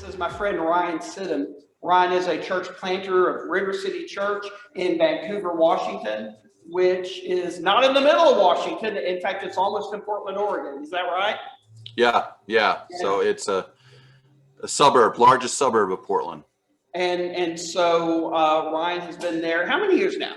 This is my friend Ryan Sidhom. Ryan is a church planter of River City Church in Vancouver, Washington, which is not in the middle of Washington. In fact, it's almost in Portland, Oregon. Is that right? Yeah. So it's a suburb, largest suburb of Portland. And so Ryan has been there. How many years now?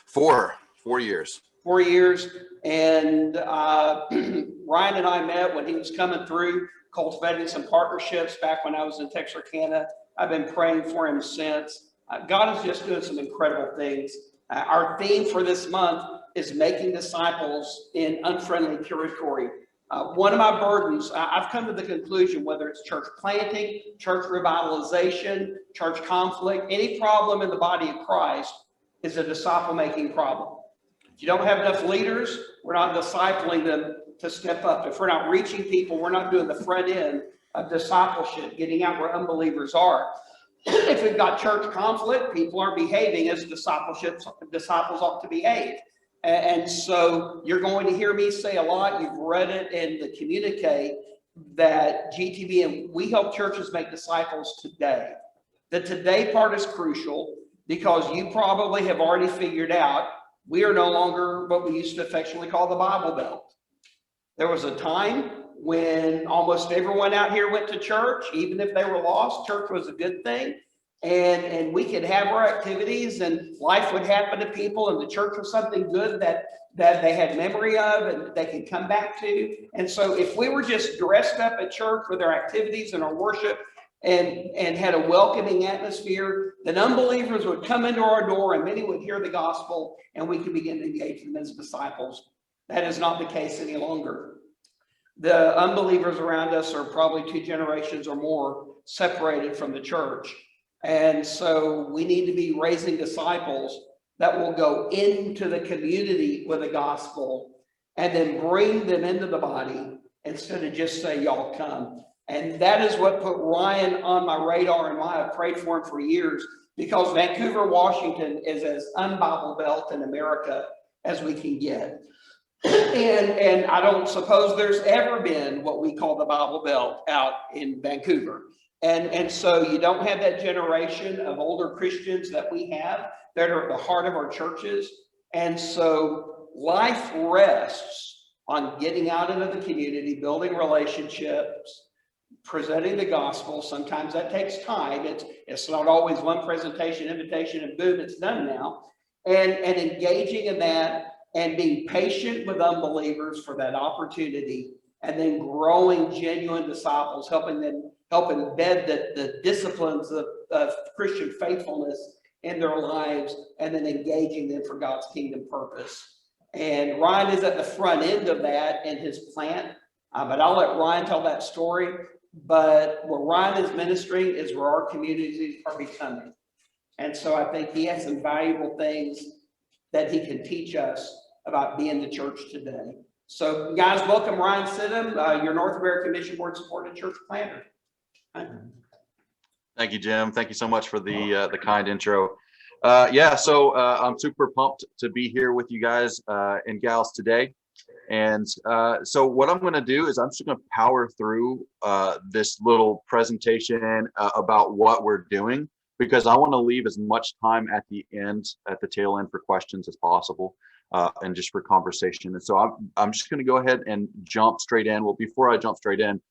4 years. 4 years. And Ryan and I met when he was coming through, cultivating some partnerships back when I was in Texarkana. I've been praying for him since. God is just doing some incredible things. Our theme for this month is making disciples in unfriendly territory. One of my burdens, I've come to the conclusion, whether it's church planting, church revitalization, church conflict, any problem in the body of Christ is a disciple-making problem. If you don't have enough leaders, we're not discipling them to step up. If we're not reaching people, we're not doing the front end of discipleship, getting out where unbelievers are. If we've got church conflict, people aren't behaving as disciples ought to behave. And so you're going to hear me say a lot, you've read it in the communique, that GTBN, we help churches make disciples today. The today part is crucial because you probably have already figured out we are no longer what we used to affectionately call the Bible Belt. There was a time when almost everyone out here went to church, even if they were lost. Church was a good thing. And we could have our activities and life would happen to people, and the church was something good that they had memory of and they could come back to. And so if we were just dressed up at church with our activities and our worship and had a welcoming atmosphere, then unbelievers would come into our door and many would hear the gospel and we could begin to engage them as disciples. That is not the case any longer. The unbelievers around us are probably 2 generations or more separated from the church. And so we need to be raising disciples that will go into the community with the gospel and then bring them into the body instead of just say, y'all come. And that is what put Ryan on my radar, and why I've prayed for him for years, because Vancouver, Washington is as un-Bible Belt in America as we can get. And I don't suppose there's ever been what we call the Bible Belt out in Vancouver. And so you don't have that generation of older Christians that we have that are at the heart of our churches. And so life rests on getting out into the community, building relationships, presenting the gospel. Sometimes that takes time. It's not always one presentation, invitation, and boom, it's done now. And engaging in that and being patient with unbelievers for that opportunity, and then growing genuine disciples, helping embed the disciplines of Christian faithfulness in their lives, and then engaging them for God's kingdom purpose. And Ryan is at the front end of that in his plant, but I'll let Ryan tell that story. But where Ryan is ministering is where our communities are becoming. And so I think he has some valuable things that he can teach us about being the church today. So guys, welcome Ryan Sidhom, your North American Mission Board supported church planter. Thank you, Jim. Thank you so much for the kind intro. So I'm super pumped to be here with you guys and gals today. And so what I'm going to do is I'm just going to power through this little presentation about what we're doing, because I want to leave as much time at the tail end for questions as possible, and just for conversation. And so I'm just going to go ahead and jump straight in. Well, before I jump straight in,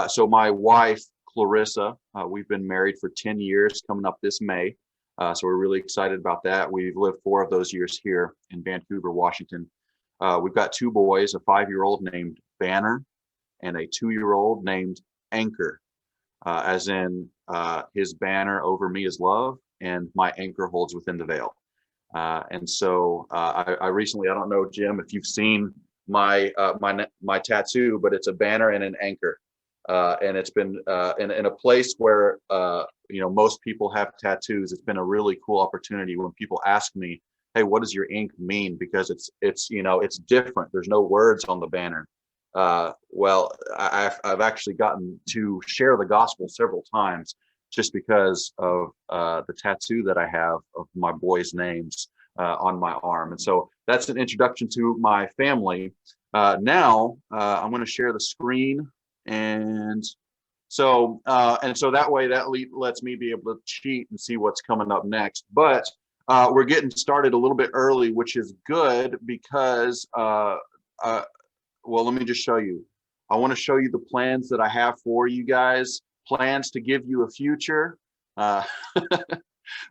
so my wife, Clarissa, we've been married for 10 years coming up this May. So we're really excited about that. We've lived 4 of those years here in Vancouver, Washington. We've got 2 boys, a 5-year-old named Banner and a 2-year-old named Anchor, as in his banner over me is love and my anchor holds within the veil. And so I recently, I don't know, Jim, if you've seen my tattoo, but it's a banner and an anchor. And it's been in a place where, most people have tattoos. It's been a really cool opportunity when people ask me, hey, what does your ink mean? Because it's different. There's no words on the banner. Well, I've actually gotten to share the gospel several times just because of the tattoo that I have of my boys' names on my arm. And so that's an introduction to my family. Now I'm going to share the screen, and So and so that way lets me be able to cheat and see what's coming up next. But we're getting started a little bit early, which is good because well, let me just show you. I want to show you the plans that I have for you guys, plans to give you a future. I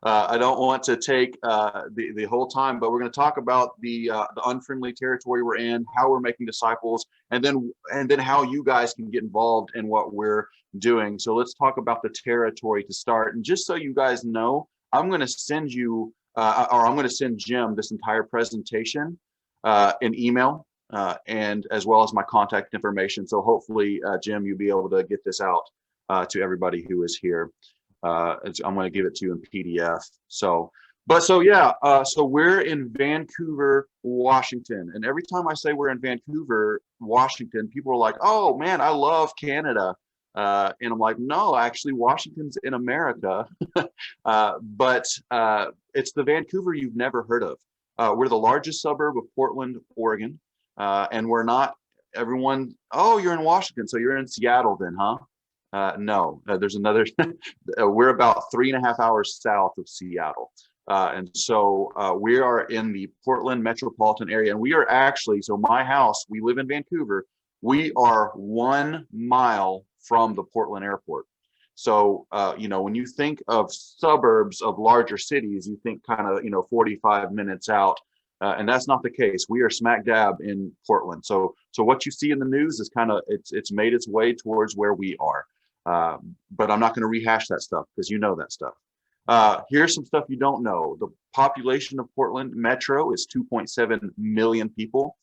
don't want to take the whole time, but we're going to talk about the unfriendly territory we're in, how we're making disciples, and then how you guys can get involved in what we're doing. So let's talk about the territory to start. And just so you guys know, I'm going to send you, or I'm going to send Jim this entire presentation in email, and as well as my contact information. So hopefully, Jim, you'll be able to get this out to everybody who is here. I'm going to give it to you in PDF. So we're in Vancouver, Washington. And every time I say we're in Vancouver, Washington, people are like, oh man, I love Canada. And I'm like, no, actually Washington's in America. But it's the Vancouver you've never heard of. We're the largest suburb of Portland, Oregon. And we're not everyone, oh, you're in Washington, so you're in Seattle then, huh? No, there's another, we're about 3.5 hours south of Seattle. And so we are in the Portland metropolitan area, and we are actually, so my house, we live in Vancouver, we are 1 mile from the Portland airport. So, when you think of suburbs of larger cities, you think kind of, 45 minutes out. And that's not the case. We are smack dab in Portland. So what you see in the news is kind of, it's made its way towards where we are. But I'm not going to rehash that stuff because you know that stuff. Here's some stuff you don't know. The population of Portland Metro is 2.7 million people.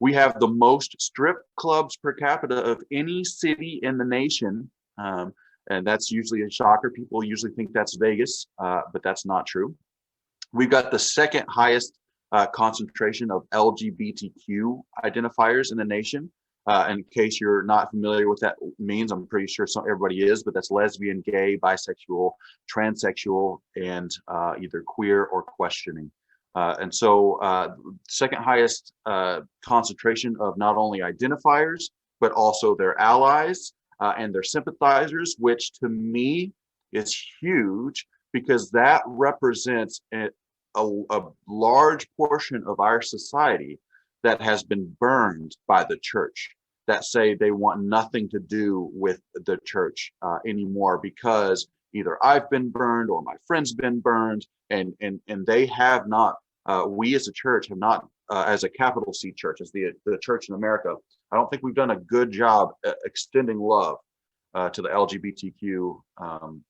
We have the most strip clubs per capita of any city in the nation. And that's usually a shocker. People usually think that's Vegas, but that's not true. We've got the second highest concentration of LGBTQ identifiers in the nation. In case you're not familiar with that means, I'm pretty sure everybody is, but that's lesbian, gay, bisexual, transsexual, and either queer or questioning. And so second highest concentration of not only identifiers, but also their allies and their sympathizers, which to me is huge because that represents a large portion of our society that has been burned by the church, that say they want nothing to do with the church anymore because either I've been burned or my friend's been burned, and they have not, we as a church have not, as a capital C church, as the church in America, I don't think we've done a good job extending love to the LGBTQ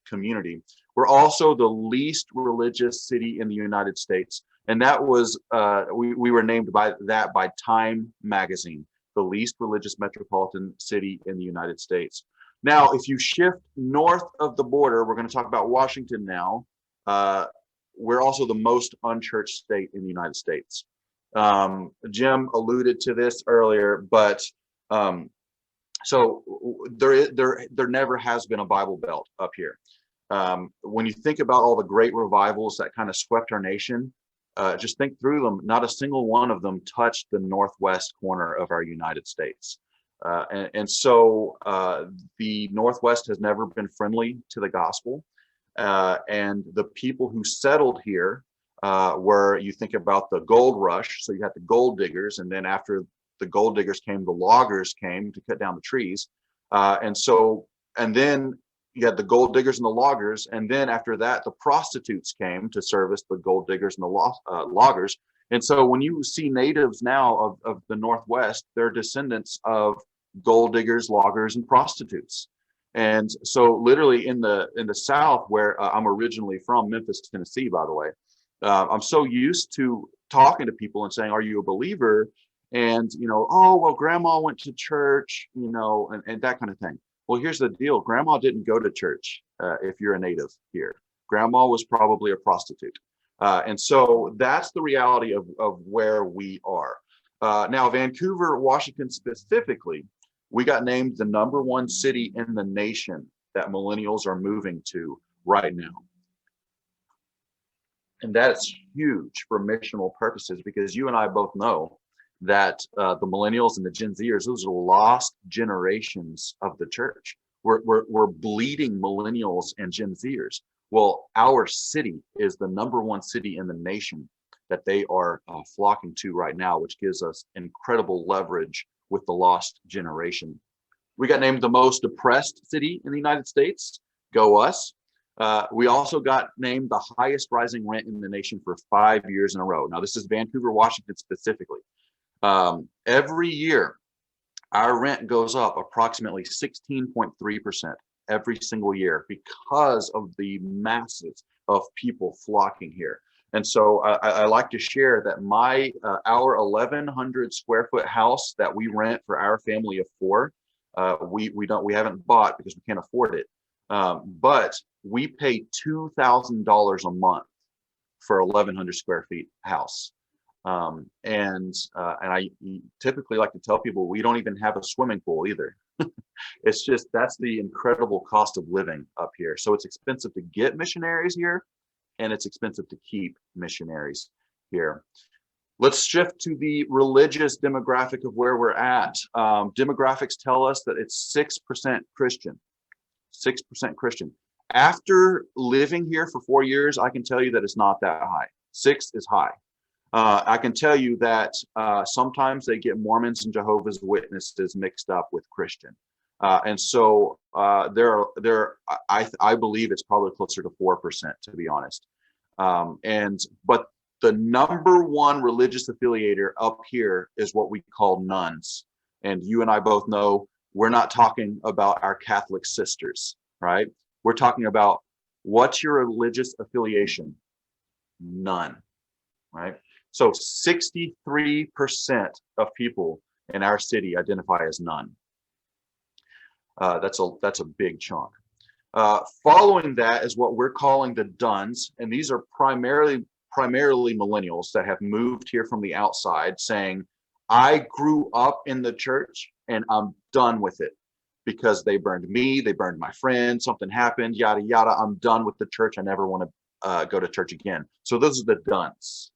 community. We're also the least religious city in the United States. And that was, we were named by Time magazine, the least religious metropolitan city in the United States. Now, if you shift north of the border, we're going to talk about Washington now. We're also the most unchurched state in the United States. Jim alluded to this earlier, but so there never has been a Bible Belt up here. When you think about all the great revivals that kind of swept our nation, just think through them. Not a single one of them touched the northwest corner of our United States. And so the Northwest has never been friendly to the gospel. And the people who settled here were, you think about the gold rush. So you had the gold diggers, and then after the gold diggers came, the loggers came to cut down the trees. And then you had the gold diggers and the loggers, and then after that, the prostitutes came to service the gold diggers and the loggers. And so when you see natives now of the Northwest, they're descendants of gold diggers, loggers, and prostitutes. And so literally in the South, where I'm originally from, Memphis, Tennessee, by the way, I'm so used to talking to people and saying, are you a believer? And, oh, well, grandma went to church, and that kind of thing. Well, here's the deal. Grandma didn't go to church if you're a native here. Grandma was probably a prostitute. And so that's the reality of where we are. Now, Vancouver, Washington specifically, we got named the #1 city in the nation that millennials are moving to right now. And that's huge for missional purposes, because you and I both know that the millennials and the Gen Zers, those are lost generations of the church. We're bleeding millennials and Gen Zers. Well, our city is the #1 city in the nation that they are flocking to right now, which gives us incredible leverage with the lost generation. We got named the most depressed city in the United States. Go us. We also got named the highest rising rent in the nation for 5 years in a row. Now, this is Vancouver, Washington specifically. Every year, our rent goes up approximately 16.3% every single year because of the masses of people flocking here. And so I like to share that our 1,100 square foot house that we rent for our family of 4, we haven't bought because we can't afford it. But we pay $2,000 a month for 1,100 square feet house. And I typically like to tell people we don't even have a swimming pool either. It's just, that's the incredible cost of living up here. So it's expensive to get missionaries here, and it's expensive to keep missionaries here. Let's shift to the religious demographic of where we're at. Demographics tell us that it's 6% Christian. 6% Christian. After living here for 4 years, I can tell you that it's not that high. 6 is high. I can tell you that sometimes they get Mormons and Jehovah's Witnesses mixed up with Christian. And so I believe it's probably closer to 4%, to be honest. But the #1 religious affiliator up here is what we call nuns. And you and I both know we're not talking about our Catholic sisters, right? We're talking about, what's your religious affiliation? None, right? So 63% of people in our city identify as none. That's a big chunk. Following that is what we're calling the Duns, and these are primarily millennials that have moved here from the outside, saying, I grew up in the church and I'm done with it because they burned me, they burned my friend, something happened, yada yada. I'm done with the church. I never want to go to church again. So those are the Duns.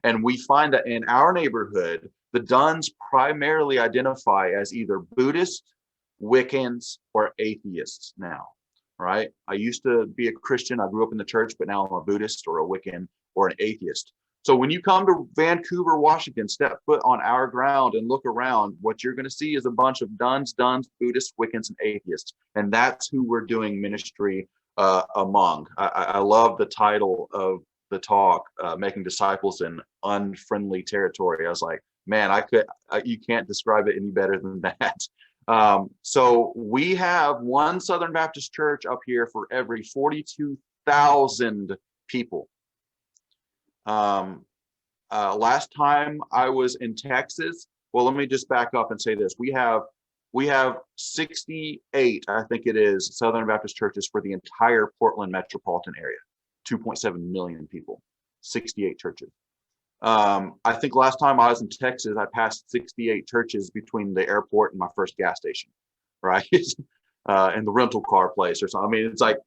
And we find that in our neighborhood, the Duns primarily identify as either Buddhist, Wiccans, or atheists now, right? I used to be a Christian. I grew up in the church, but now I'm a Buddhist or a Wiccan or an atheist. So when you come to Vancouver, Washington, step foot on our ground and look around, what you're going to see is a bunch of Duns, Buddhists, Wiccans, and atheists. And that's who we're doing ministry among. I love the title of the talk, Making Disciples in Unfriendly Territory. I was like, man, you can't describe it any better than that. So we have one Southern Baptist church up here for every 42,000 people. Last time I was in Texas, well, let me just back up and say this. We have 68, I think it is, Southern Baptist churches for the entire Portland metropolitan area, 2.7 million people, 68 churches. I think last time I was in Texas, I passed 68 churches between the airport and my first gas station, right? And the rental car place or something. I mean, it's like,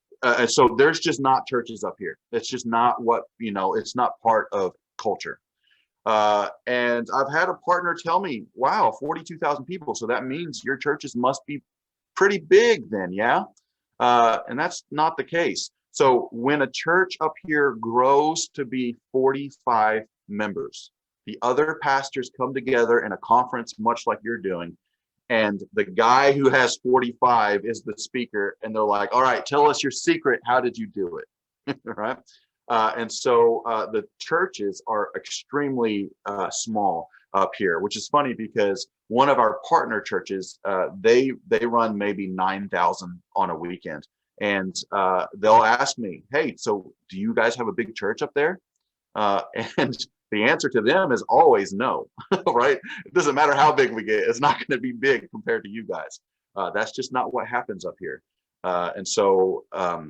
so there's just not churches up here. It's just not it's not part of culture. And I've had a partner tell me, wow, 42,000 people. So that means your churches must be pretty big then, yeah? And that's not the case. So when a church up here grows to be 45 members, the other pastors come together in a conference, much like you're doing, and the guy who has 45 is the speaker, and they're like, all right, tell us your secret. How did you do it? Right? And so the churches are extremely small up here, which is funny because one of our partner churches, they run maybe 9,000 on a weekend. And they'll ask me, hey, so do you guys have a big church up there? And the answer to them is always no, right? It doesn't matter how big we get. It's not going to be big compared to you guys. That's just not what happens up here. And so, but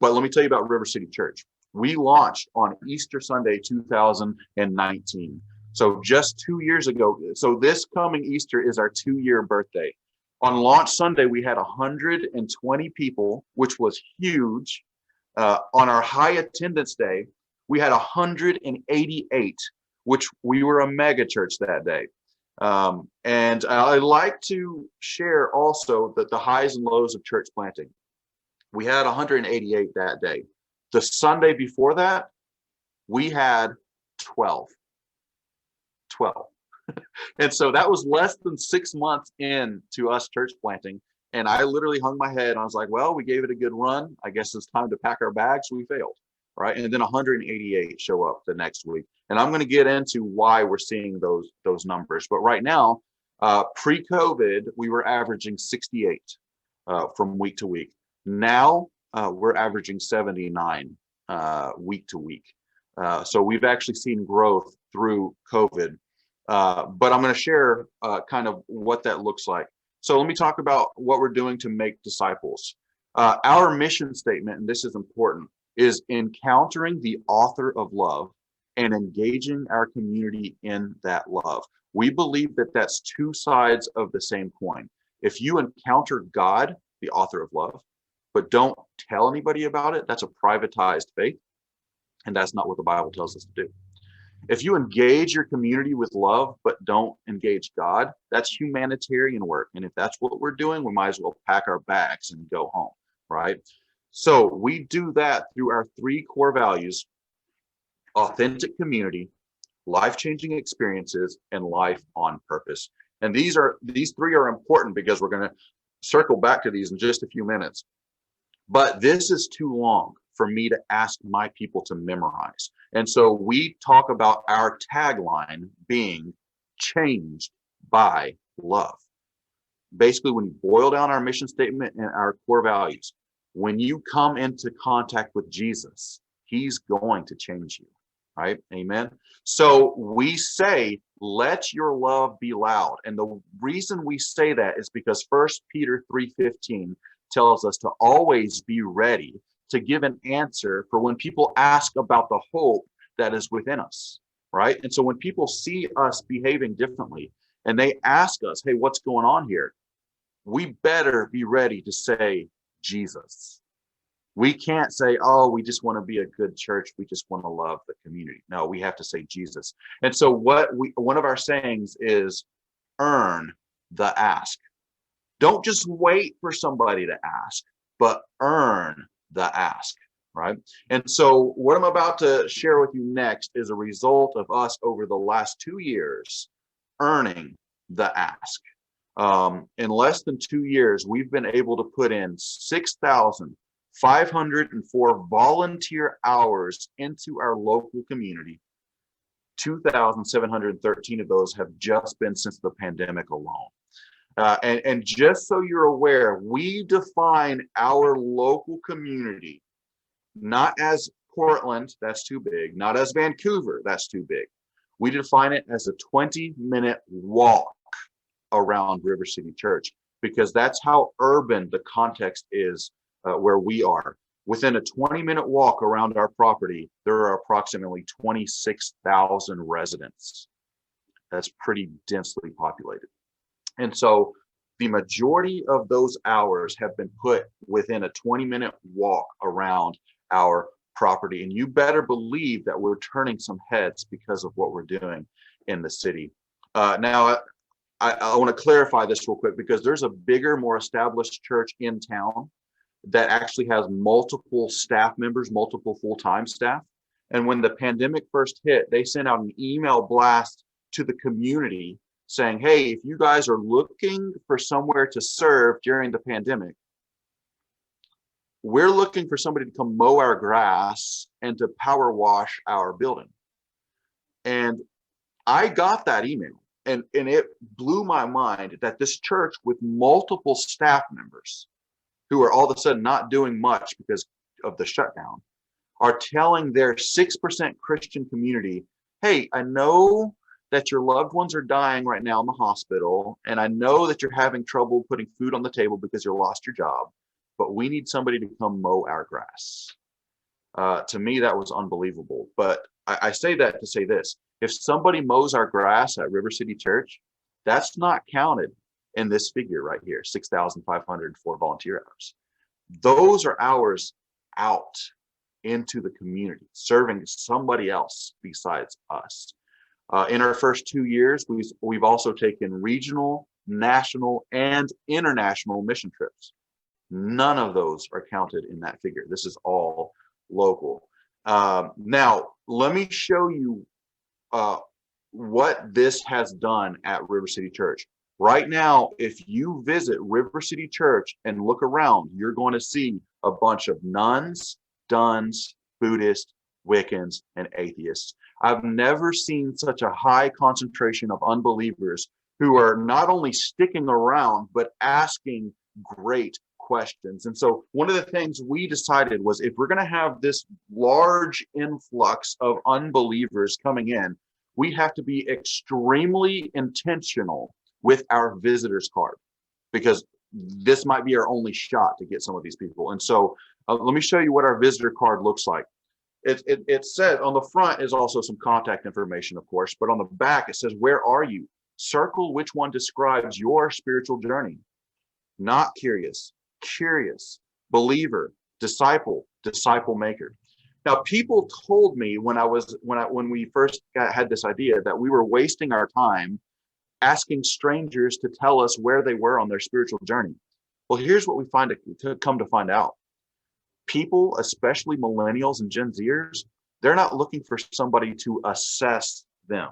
let me tell you about River City Church. We launched on Easter Sunday, 2019. So just 2 years ago. So this coming Easter is our 2-year birthday. On launch Sunday, we had 120 people, which was huge. On our high attendance day, we had 188, which we were a mega church that day. And I like to share also that the highs and lows of church planting. We had 188 that day. The Sunday before that, we had 12. And so that was less than 6 months into us church planting. And I literally hung my head. And I was like, well, we gave it a good run. I guess it's time to pack our bags. We failed. Right. And then 188 show up the next week. And I'm going to get into why we're seeing those numbers. But right now, pre-COVID, we were averaging 68 from week to week. Now we're averaging 79 week to week. So we've actually seen growth through COVID. But I'm going to share kind of what that looks like. So let me talk about what we're doing to make disciples. Our mission statement, and this is important, is encountering the author of love and engaging our community in that love. We believe that that's two sides of the same coin. If you encounter God, the author of love, but don't tell anybody about it, that's a privatized faith. And that's not what the Bible tells us to do. If you engage your community with love, but don't engage God, that's humanitarian work. And if that's what we're doing, we might as well pack our bags and go home, right? So we do that through our three core values: authentic community, life-changing experiences, and life on purpose. And these three are important because we're going to circle back to these in just a few minutes. But this is too long for me to ask my people to memorize. And so we talk about our tagline being changed by love. Basically, when you boil down our mission statement and our core values, when you come into contact with Jesus, he's going to change you, right? Amen. So we say, let your love be loud. And the reason we say that is because 1 Peter 3:15 tells us to always be ready to give an answer for when people ask about the hope that is within us, right? And so when people see us behaving differently and they ask us, hey, what's going on here? We better be ready to say Jesus. We can't say, oh, we just want to be a good church. We just want to love the community. No, we have to say Jesus. And so one of our sayings is earn the ask. Don't just wait for somebody to ask, but earn the ask, right? And so what I'm about to share with you next is a result of us over the last 2 years earning the ask. In less than 2 years, we've been able to put in 6,504 volunteer hours into our local community. 2,713 of those have just been since the pandemic alone. And just so you're aware, we define our local community not as Portland, that's too big, not as Vancouver, that's too big. We define it as a 20-minute walk around River City Church, because that's how urban the context is where we are. Within a 20-minute walk around our property, there are approximately 26,000 residents. That's pretty densely populated. And so the majority of those hours have been put within a 20-minute walk around our property. And you better believe that we're turning some heads because of what we're doing in the city. Now, I want to clarify this real quick, because there's a bigger, more established church in town that actually has multiple staff members, multiple full-time staff. And when the pandemic first hit, they sent out an email blast to the community saying, hey, if you guys are looking for somewhere to serve during the pandemic, we're looking for somebody to come mow our grass and to power wash our building. And I got that email, and it blew my mind that this church with multiple staff members who are all of a sudden not doing much because of the shutdown are telling their 6% Christian community, hey, I know that your loved ones are dying right now in the hospital, and I know that you're having trouble putting food on the table because you lost your job, but we need somebody to come mow our grass. To me, that was unbelievable. But I say that to say this: if somebody mows our grass at River City Church, that's not counted in this figure right here, 6,504 volunteer hours. Those are hours out into the community, serving somebody else besides us. In our first 2 years, we've also taken regional, national, and international mission trips. None of those are counted in that figure. This is all local. Now, let me show you what this has done at River City Church. Right now, if you visit River City Church and look around, you're going to see a bunch of nuns, duns, Buddhists, Wiccans, and atheists. I've never seen such a high concentration of unbelievers who are not only sticking around, but asking great questions. And so one of the things we decided was, if we're going to have this large influx of unbelievers coming in, we have to be extremely intentional with our visitors card, because this might be our only shot to get some of these people. And so let me show you what our visitor card looks like. It says on the front is also some contact information, of course, but on the back it says, where are you? Circle which one describes your spiritual journey. Not curious, curious, believer, disciple, disciple maker. Now, people told me when we first had this idea that we were wasting our time asking strangers to tell us where they were on their spiritual journey. Well, here's what we come to find out. People, especially millennials and Gen Zers, they're not looking for somebody to assess them,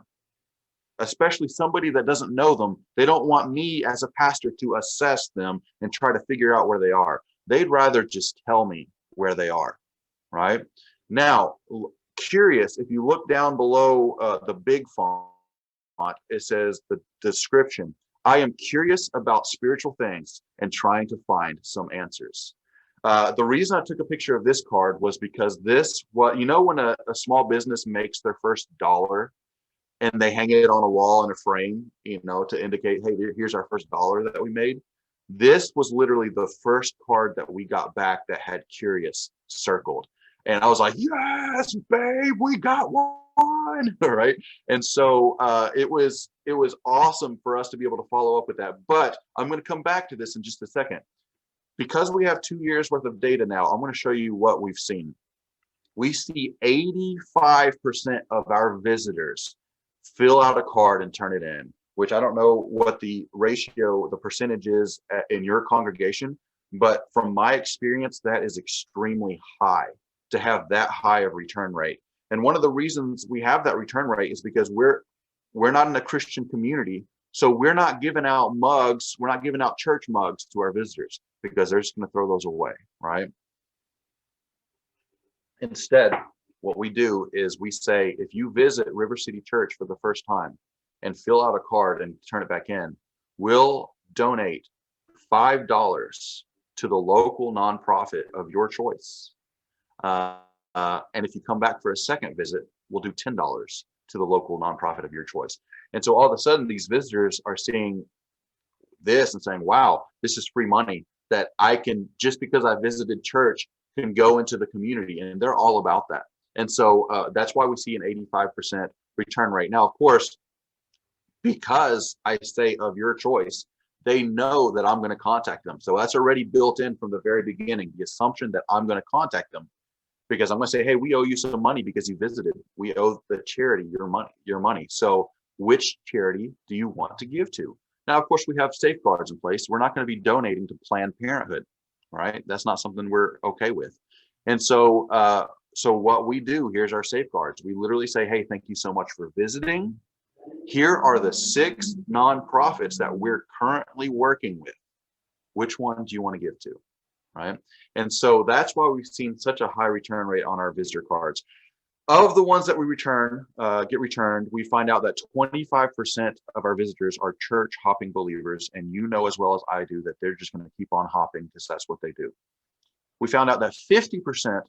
especially somebody that doesn't know them. They don't want me as a pastor to assess them and try to figure out where they are. They'd rather just tell me where they are, right? Now, curious, if you look down below the big font, it says the description: I am curious about spiritual things and trying to find some answers. The reason I took a picture of this card was because when a small business makes their first dollar and they hang it on a wall in a frame, to indicate, hey, here's our first dollar that we made. This was literally the first card that we got back that had curious circled. And I was like, yes, babe, we got one, right? And so it was awesome for us to be able to follow up with that. But I'm going to come back to this in just a second. Because we have 2 years worth of data now, I'm going to show you what we've seen. We see 85% of our visitors fill out a card and turn it in, which I don't know what the percentage is in your congregation, but from my experience, that is extremely high to have that high of return rate. And one of the reasons we have that return rate is because we're not in a Christian community. So we're not giving out mugs. We're not giving out church mugs to our visitors because they're just going to throw those away, right? Instead, what we do is we say, if you visit River City Church for the first time and fill out a card and turn it back in, we'll donate $5 to the local nonprofit of your choice. And if you come back for a second visit, we'll do $10 to the local nonprofit of your choice. And so all of a sudden, these visitors are seeing this and saying, wow, this is free money that I can, just because I visited church, can go into the community. And they're all about that. And so that's why we see an 85% return rate. Now, of course, because I say of your choice, they know that I'm going to contact them. So that's already built in from the very beginning, the assumption that I'm going to contact them, because I'm going to say, hey, we owe you some money because you visited. We owe the charity your money. So which charity do you want to give to? Now, of course, we have safeguards in place. We're not going to be donating to Planned Parenthood, right? That's not something we're okay with. And so, what we do, here's our safeguards. We literally say, hey, thank you so much for visiting. Here are the 6 nonprofits that we're currently working with. Which one do you want to give to, right? And so that's why we've seen such a high return rate on our visitor cards. Of the ones that we get returned, we find out that 25% of our visitors are church hopping believers. And you know as well as I do that they're just going to keep on hopping because that's what they do. We found out that 50%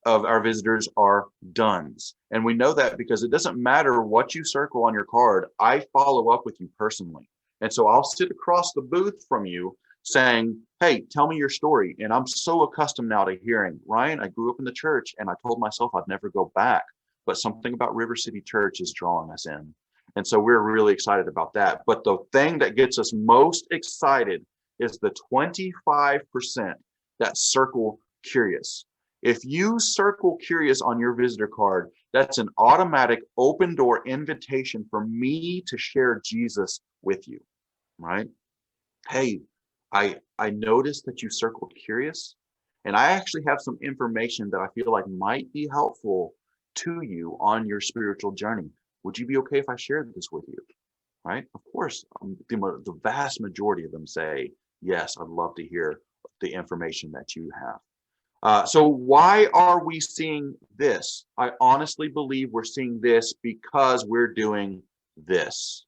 of our visitors are duns. And we know that because it doesn't matter what you circle on your card, I follow up with you personally. And so I'll sit across the booth from you saying, hey, tell me your story. And I'm so accustomed now to hearing, Ryan, I grew up in the church and I told myself I'd never go back, but something about River City Church is drawing us in. And so we're really excited about that. But the thing that gets us most excited is the 25% that circle curious. If you circle curious on your visitor card, That's an automatic open door invitation for me to share Jesus with you, right? Hey, I noticed that you circled curious, and I actually have some information that I feel like might be helpful to you on your spiritual journey. Would you be okay if I shared this with you? Right? Of course, the vast majority of them say, yes, I'd love to hear the information that you have. So why are we seeing this? I honestly believe we're seeing this because we're doing this,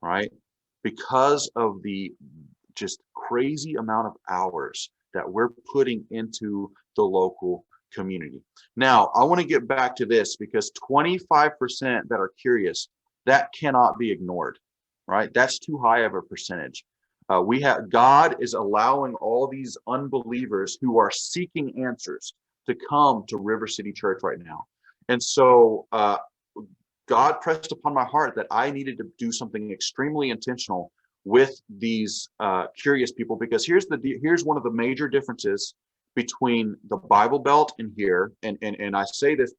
right? Because of the just crazy amount of hours that we're putting into the local community. Now, I want to get back to this because 25% that are curious, that cannot be ignored, right? That's too high of a percentage. God is allowing all these unbelievers who are seeking answers to come to River City Church right now. And so God pressed upon my heart that I needed to do something extremely intentional with these curious people, because here's one of the major differences between the Bible Belt and here. And I say this,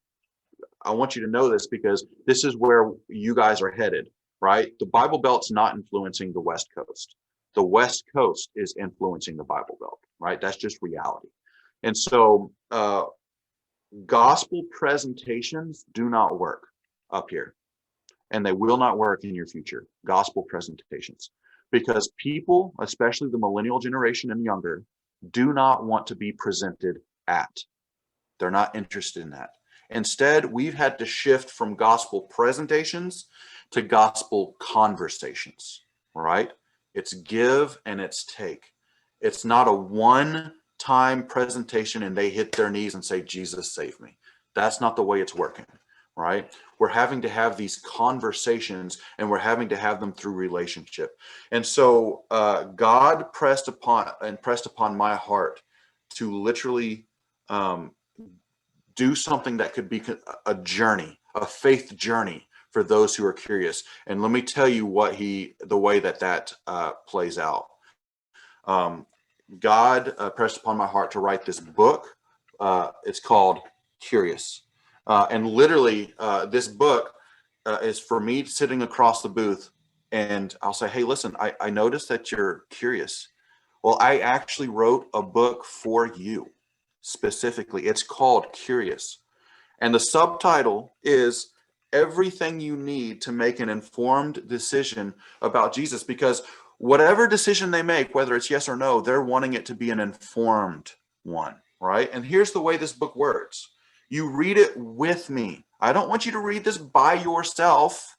I want you to know this because this is where you guys are headed, right? The Bible Belt's not influencing the West Coast. The West Coast is influencing the Bible Belt, right? That's just reality. And so gospel presentations do not work up here, and they will not work in your future, gospel presentations, because people, especially the millennial generation and younger, do not want to be presented at. They're not interested in that. Instead, we've had to shift from gospel presentations to gospel conversations, right? It's give and it's take. It's not a one-time presentation and they hit their knees and say, Jesus, save me. That's not the way it's working, right? We're having to have these conversations, and we're having to have them through relationship. And so God pressed upon my heart to literally do something that could be a journey, a faith journey for those who are curious. And let me tell you the way that plays out. God pressed upon my heart to write this book. It's called Curious. And literally, this book is for me sitting across the booth, and I'll say, hey, listen, I noticed that you're curious. Well, I actually wrote a book for you specifically. It's called Curious. And the subtitle is Everything You Need to Make an Informed Decision About Jesus. Because whatever decision they make, whether it's yes or no, they're wanting it to be an informed one, right? And here's the way this book works. You read it with me. I don't want you to read this by yourself.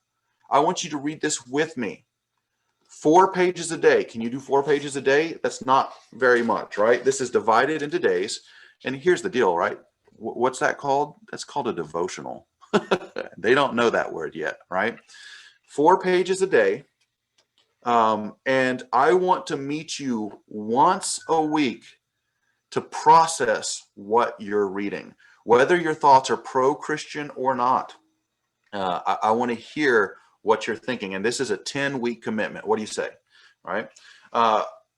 I want you to read this with me. 4 pages a day. Can you do 4 pages a day? That's not very much, right? This is divided into days. And here's the deal, right? What's that called? That's called a devotional. They don't know that word yet, right? 4 pages a day. And I want to meet you once a week to process what you're reading, whether your thoughts are pro-Christian or not. I want to hear what you're thinking. And this is a 10-week commitment. What do you say? Right?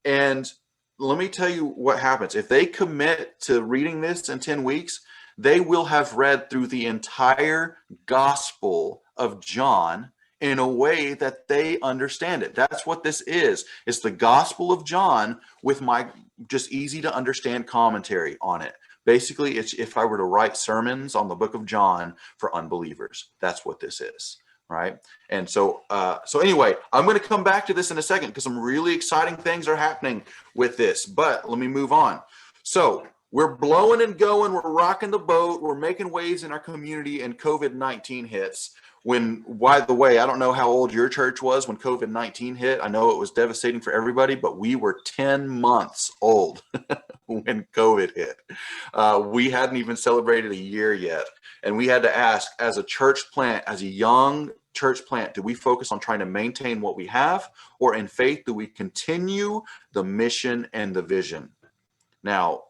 And let me tell you what happens. If they commit to reading this in 10 weeks, they will have read through the entire Gospel of John in a way that they understand it. That's what this is. It's the Gospel of John with my just easy to understand commentary on it. Basically, it's if I were to write sermons on the book of John for unbelievers. That's what this is, right? And so anyway, I'm going to come back to this in a second because some really exciting things are happening with this. But let me move on. So we're blowing and going. We're rocking the boat. We're making waves in our community, and COVID-19 hits. When, by the way, I don't know how old your church was when COVID-19 hit. I know it was devastating for everybody, but we were 10 months old when COVID hit. We hadn't even celebrated a year yet. And we had to ask, as a church plant, as a young church plant, do we focus on trying to maintain what we have? Or in faith, do we continue the mission and the vision? Now,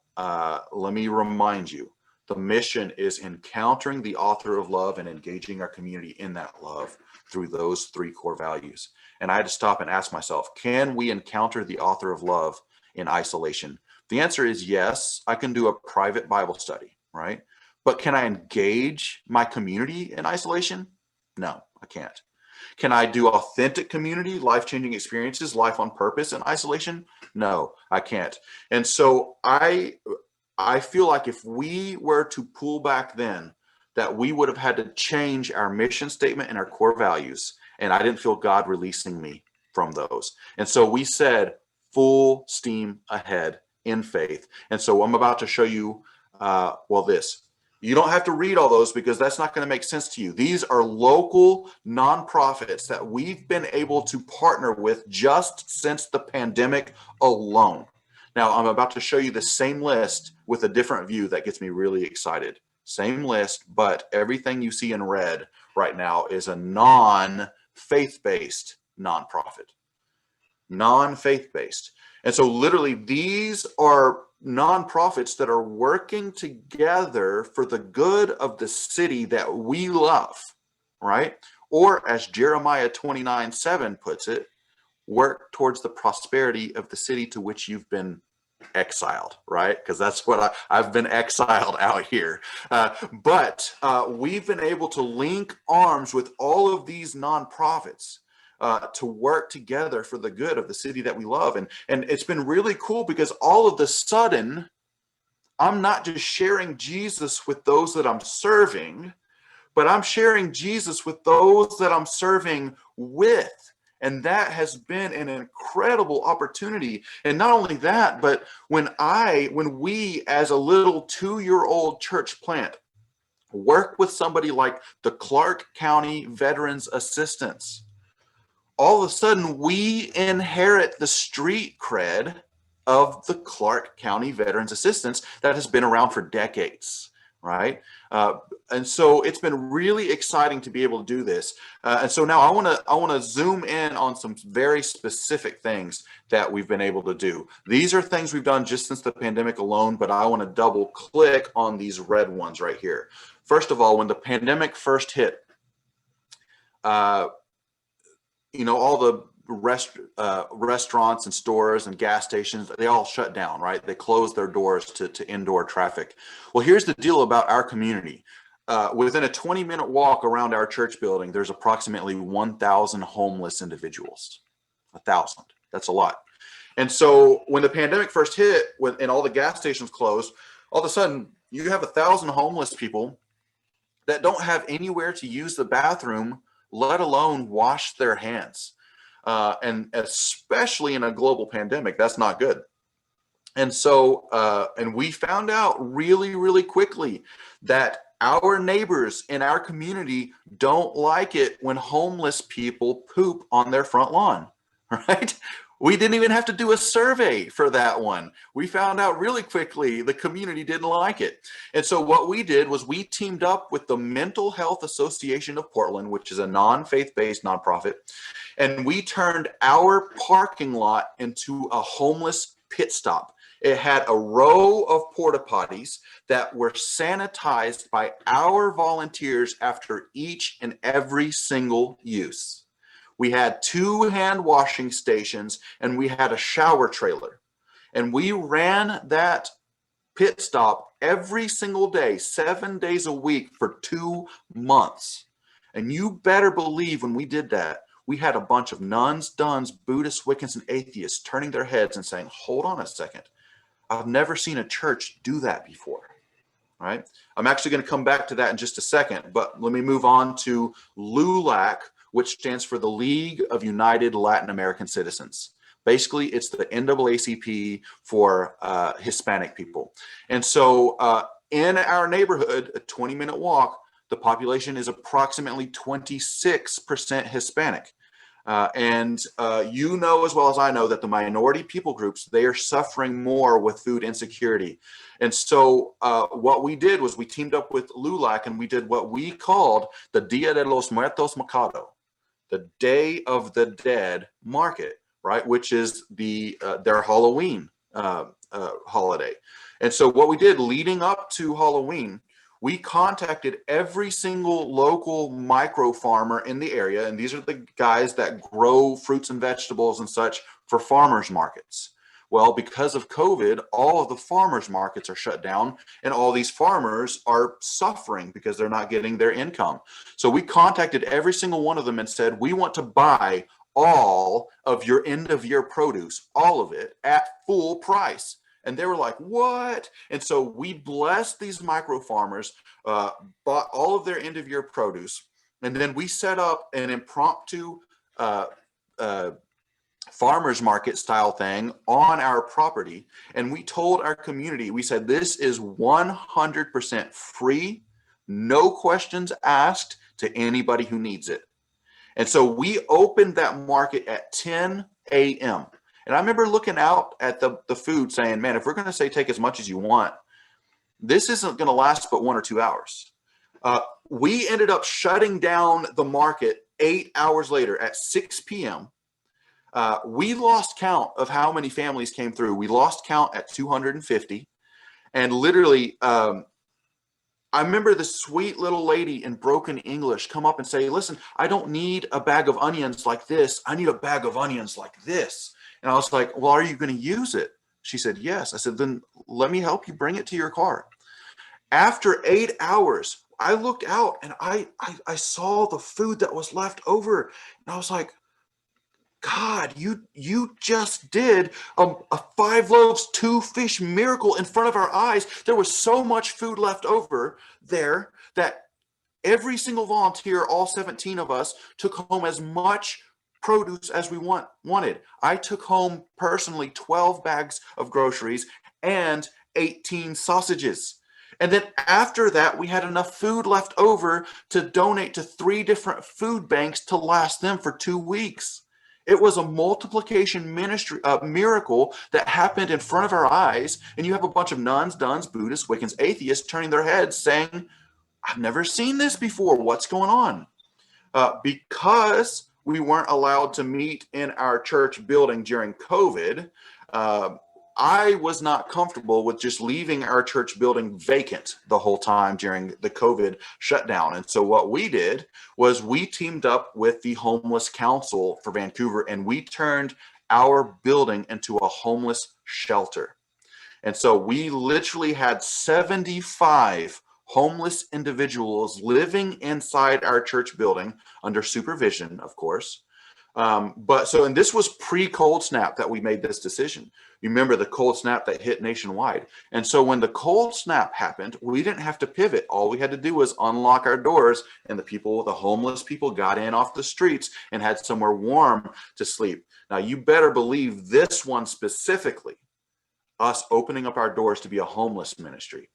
let me remind you, the mission is encountering the author of love and engaging our community in that love through those 3 core values. And I had to stop and ask myself, can we encounter the author of love in isolation? The answer is yes. I can do a private Bible study, right? But can I engage my community in isolation? No, I can't. Can I do authentic community, life-changing experiences, life on purpose in isolation? No, I can't. And so I feel like if we were to pull back then, that we would have had to change our mission statement and our core values. And I didn't feel God releasing me from those. And so we said full steam ahead in faith. And so I'm about to show you, this. You don't have to read all those because that's not going to make sense to you. These are local nonprofits that we've been able to partner with just since the pandemic alone. Now, I'm about to show you the same list with a different view that gets me really excited. Same list, but everything you see in red right now is a non-faith-based nonprofit. Non-faith-based. And so literally these are nonprofits that are working together for the good of the city that we love, right? Or as Jeremiah 29:7 puts it, work towards the prosperity of the city to which you've been exiled, right? Because that's what I've been exiled out here. But we've been able to link arms with all of these nonprofits to work together for the good of the city that we love. And it's been really cool because all of a sudden, I'm not just sharing Jesus with those that I'm serving, but I'm sharing Jesus with those that I'm serving with. And that has been an incredible opportunity. And not only that, but when we as a little 2-year-old church plant work with somebody like the Clark County Veterans Assistance, all of a sudden we inherit the street cred of the Clark County Veterans Assistance that has been around for decades, right? And so it's been really exciting to be able to do this. And so now I want to zoom in on some very specific things that we've been able to do. These are things we've done just since the pandemic alone, but I want to double click on these red ones right here. First of all, when the pandemic first hit, all the restaurants and stores and gas stations, they all shut down, right? They closed their doors to indoor traffic. Well, here's the deal about our community. Within a 20-minute walk around our church building, there's approximately 1,000 homeless individuals. 1,000. That's a lot. And so when the pandemic first hit and all the gas stations closed, all of a sudden you have 1,000 homeless people that don't have anywhere to use the bathroom, let alone wash their hands. And especially in a global pandemic, that's not good. And so, and we found out really, really quickly that our neighbors in our community don't like it when homeless people poop on their front lawn, right? We didn't even have to do a survey for that one. We found out really quickly the community didn't like it. And so what we did was we teamed up with the Mental Health Association of Portland, which is a non-faith-based nonprofit, and we turned our parking lot into a homeless pit stop. It had a row of porta potties that were sanitized by our volunteers after each and every single use. We had 2 hand washing stations and we had a shower trailer. And we ran that pit stop every single day, 7 days a week for 2 months. And you better believe when we did that, we had a bunch of nuns, duns, Buddhists, Wiccans, and atheists turning their heads and saying, hold on a second. I've never seen a church do that before, right? I'm actually going to come back to that in just a second, but let me move on to LULAC, which stands for the League of United Latin American Citizens. Basically, it's the NAACP for Hispanic people. And so in our neighborhood, a 20-minute walk, the population is approximately 26% Hispanic. And you know as well as I know that the minority people groups, they are suffering more with food insecurity. And so what we did was we teamed up with LULAC and we did what we called the Dia de los Muertos Mercado, the Day of the Dead market, right? Which is their Halloween holiday. And so what we did leading up to Halloween, we contacted every single local micro farmer in the area. And these are the guys that grow fruits and vegetables and such for farmers markets. Well, because of COVID, all of the farmers markets are shut down, and all these farmers are suffering because they're not getting their income. So we contacted every single one of them and said, we want to buy all of your end of year produce, all of it at full price. And they were like, what? And so we blessed these micro farmers, bought all of their end of year produce. And then we set up an impromptu farmers market style thing on our property. And we told our community, we said, this is 100% free, no questions asked to anybody who needs it. And so we opened that market at 10 a.m. And I remember looking out at the food saying, man, if we're going to say take as much as you want, this isn't going to last but 1 or 2 hours. We ended up shutting down the market 8 hours later at 6 p.m. We lost count of how many families came through. We lost count at 250. And literally, I remember the sweet little lady in broken English come up and say, listen, I don't need a bag of onions like this. I need a bag of onions like this. And I was like, well, are you going to use it? She said, yes. I said, then let me help you bring it to your car. After 8 hours, I looked out and I saw the food that was left over. And I was like, God, you just did a 5 loaves, 2 fish miracle in front of our eyes. There was so much food left over there that every single volunteer, all 17 of us, took home as much produce as we wanted. I took home personally 12 bags of groceries and 18 sausages. And then after that, we had enough food left over to donate to 3 different food banks to last them for 2 weeks. It was a multiplication ministry miracle that happened in front of our eyes. And you have a bunch of nuns, duns, Buddhists, Wiccans, atheists turning their heads saying, I've never seen this before. What's going on? Because we weren't allowed to meet in our church building during COVID, I was not comfortable with just leaving our church building vacant the whole time during the COVID shutdown. And so what we did was we teamed up with the Homeless Council for Vancouver, and we turned our building into a homeless shelter. And so we literally had 75 homeless individuals living inside our church building under supervision, of course. And this was pre-cold snap that we made this decision. You remember the cold snap that hit nationwide. And so when the cold snap happened, we didn't have to pivot. All we had to do was unlock our doors, and the homeless people got in off the streets and had somewhere warm to sleep. Now you better believe this one specifically, us opening up our doors to be a homeless ministry,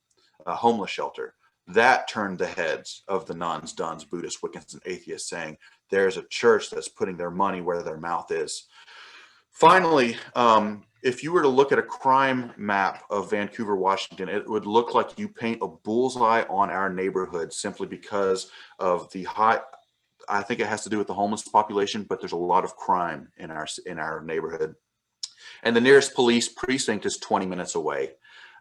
a homeless shelter, that turned the heads of the nuns, duns, Buddhists, Wiccans, and atheists, saying there's a church that's putting their money where their mouth is. Finally, if you were to look at a crime map of Vancouver, Washington, it would look like you paint a bullseye on our neighborhood simply because of the high, I think it has to do with the homeless population, but there's a lot of crime in our neighborhood. And the nearest police precinct is 20 minutes away.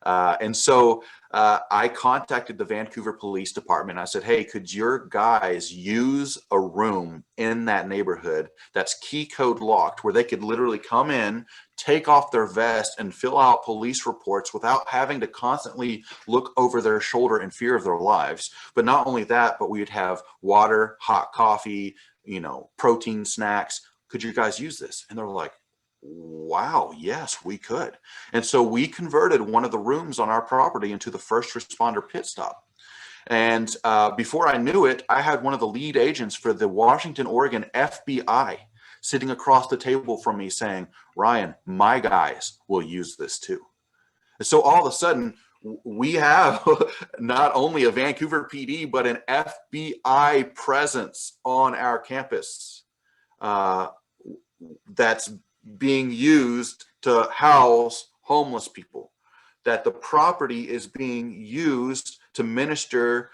And so I contacted the Vancouver Police Department. I said, hey, could your guys use a room in that neighborhood that's key code locked where they could literally come in, take off their vest and fill out police reports without having to constantly look over their shoulder in fear of their lives? But not only that, but we'd have water, hot coffee, protein snacks. Could you guys use this? And they're like, wow, yes, we could. And so we converted one of the rooms on our property into the first responder pit stop. And before I knew it, I had one of the lead agents for the Washington, Oregon FBI sitting across the table from me saying, Ryan, my guys will use this too. And so all of a sudden, we have not only a Vancouver PD, but an FBI presence on our campus that's being used to house homeless people, that the property is being used to minister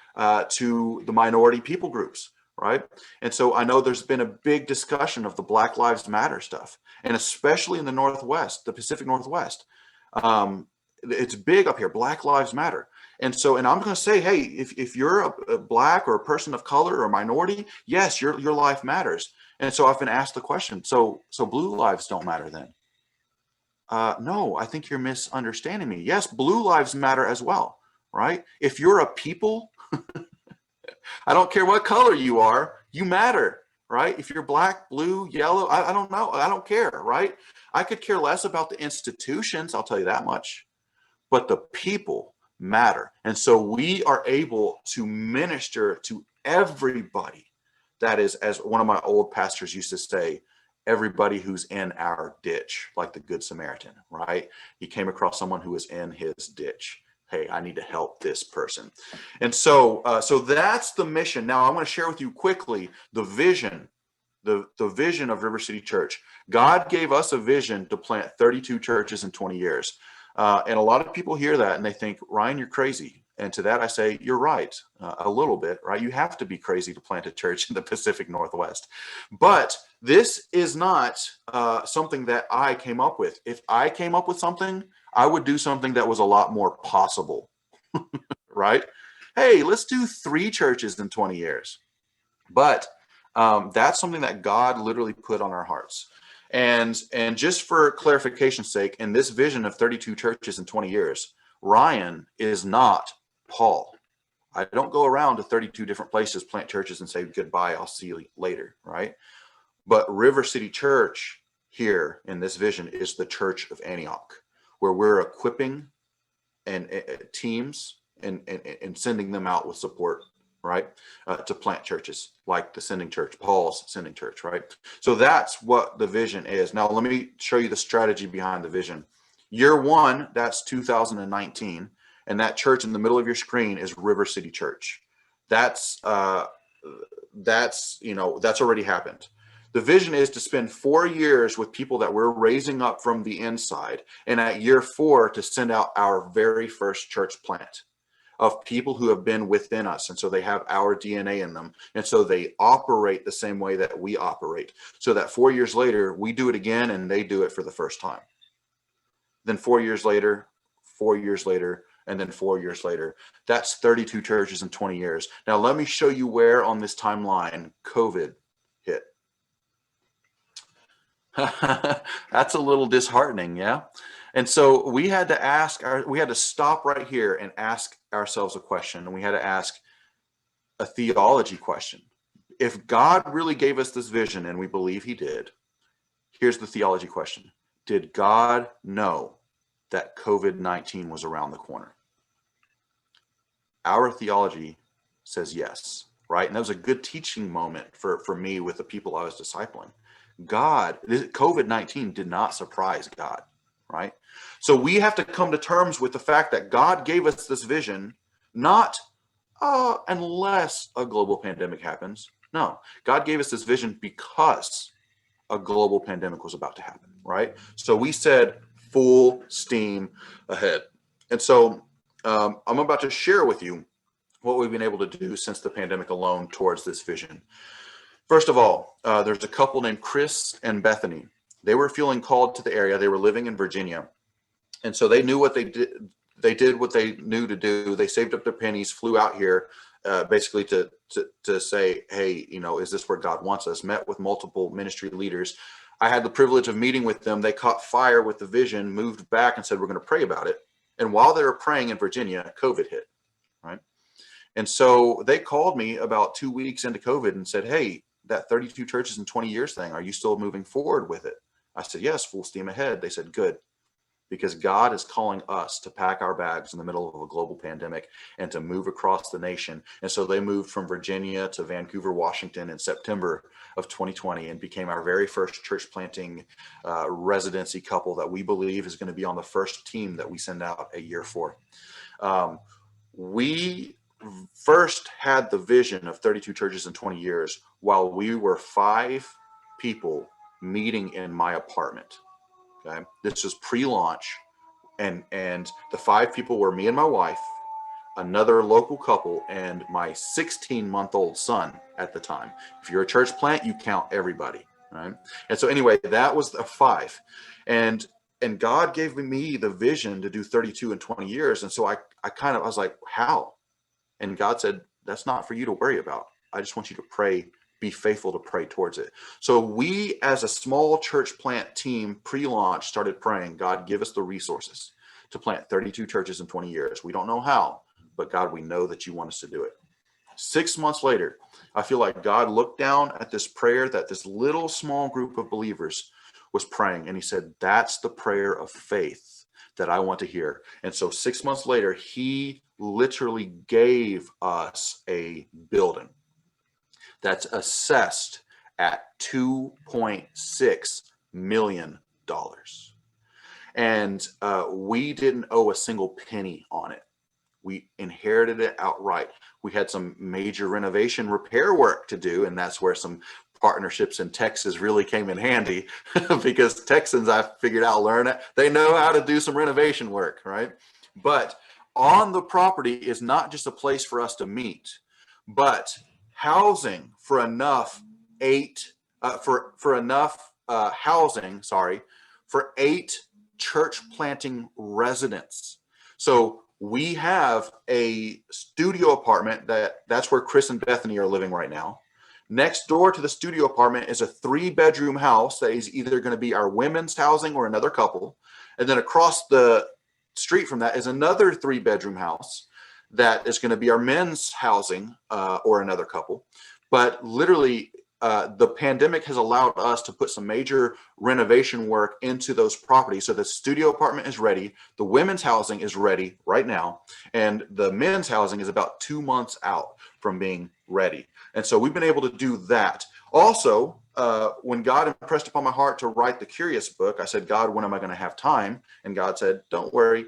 to the minority people groups, right? And so I know there's been a big discussion of the Black Lives Matter stuff, and especially in the Northwest, the Pacific Northwest. It's big up here, Black Lives Matter. And I'm going to say, hey, if you're a Black or a person of color or a minority, yes, your life matters. And so I've been asked the question, so blue lives don't matter then? no, I think you're misunderstanding me. Yes, blue lives matter as well, right? If you're a people, I don't care what color you are, you matter, right? If you're black, blue, yellow, I don't know. I don't care, right? I could care less about the institutions, I'll tell you that much, but the people matter. And so we are able to minister to everybody. That is, as one of my old pastors used to say, everybody who's in our ditch, like the Good Samaritan, right? He came across someone who was in his ditch. Hey, I need to help this person. And so, so that's the mission. Now, I want to share with you quickly the vision, the vision of River City Church. God gave us a vision to plant 32 churches in 20 years. And a lot of people hear that and they think, Ryan, you're crazy. And to that I say, you're right, a little bit, right? You have to be crazy to plant a church in the Pacific Northwest. But this is not something that I came up with. If I came up with something, I would do something that was a lot more possible, right? Hey, let's do 3 churches in 20 years. But that's something that God literally put on our hearts. And just for clarification's sake, in this vision of 32 churches in 20 years, Ryan is not Paul. I don't go around to 32 different places, plant churches and say, goodbye, I'll see you later, right? But River City Church here in this vision is the Church of Antioch, where we're equipping and teams and sending them out with support, right? To plant churches like the sending church, Paul's sending church, right? So that's what the vision is. Now, let me show you the strategy behind the vision. Year 1, that's 2019. And that church in the middle of your screen is River City Church. That's already happened. The vision is to spend 4 years with people that we're raising up from the inside. And at year 4, to send out our very first church plant of people who have been within us. And so they have our DNA in them. And so they operate the same way that we operate. So that 4 years later, we do it again and they do it for the first time. Then 4 years later, 4 years later, and then 4 years later. That's 32 churches in 20 years. Now, let me show you where on this timeline COVID hit. That's a little disheartening, yeah? And so we had to stop right here and ask ourselves a question. And we had to ask a theology question. If God really gave us this vision, and we believe he did, here's the theology question. Did God know that COVID-19 was around the corner? Our theology says yes, right? And that was a good teaching moment for me with the people I was discipling. COVID-19 did not surprise God, right? So we have to come to terms with the fact that God gave us this vision, not unless a global pandemic happens. No, God gave us this vision because a global pandemic was about to happen, right? So we said full steam ahead. And so I'm about to share with you what we've been able to do since the pandemic alone towards this vision. First of all, there's a couple named Chris and Bethany. They were feeling called to the area. They were living in Virginia. And so they knew what they did. They did what they knew to do. They saved up their pennies, flew out here, basically to say, hey, is this where God wants us? Met with multiple ministry leaders. I had the privilege of meeting with them. They caught fire with the vision, moved back and said, we're going to pray about it. And while they were praying in Virginia, COVID hit, right? And so they called me about 2 weeks into COVID and said, hey, that 32 churches in 20 years thing, are you still moving forward with it? I said, yes, full steam ahead. They said, good, because God is calling us to pack our bags in the middle of a global pandemic and to move across the nation. And so they moved from Virginia to Vancouver, Washington in September of 2020 and became our very first church planting residency couple that we believe is going to be on the first team that we send out a year for. We first had the vision of 32 churches in 20 years while we were 5 people meeting in my apartment. Okay, this was pre-launch, and the 5 people were me and my wife, another local couple, and my 16-month-old son at the time. If you're a church plant, you count everybody, right? And so anyway, that was the 5, and God gave me the vision to do 32 in 20 years, and so I was like, how? And God said, that's not for you to worry about. I just want you to pray be faithful to pray towards it. So we, as a small church plant team, pre-launch started praying, God, give us the resources to plant 32 churches in 20 years. We don't know how, but God, we know that you want us to do it. 6 months later, I feel like God looked down at this prayer that this little small group of believers was praying, and he said, that's the prayer of faith that I want to hear. And so 6 months later, he literally gave us a building that's assessed at $2.6 million. And we didn't owe a single penny on it. We inherited it outright. We had some major renovation repair work to do, and that's where some partnerships in Texas really came in handy because Texans, I figured out, learn it. They know how to do some renovation work, right? But on the property is not just a place for us to meet, but housing for enough housing for 8 church planting residents. So we have a studio apartment that's where Chris and Bethany are living right now. Next door to the studio apartment is a 3-bedroom house that is either going to be our women's housing or another couple. And then across the street from that is another 3-bedroom house that is going to be our men's housing or another couple. But literally, the pandemic has allowed us to put some major renovation work into those properties. So the studio apartment is ready. The women's housing is ready right now. And the men's housing is about 2 months out from being ready. And so we've been able to do that. Also, when God impressed upon my heart to write the Curious book, I said, God, when am I going to have time? And God said, don't worry.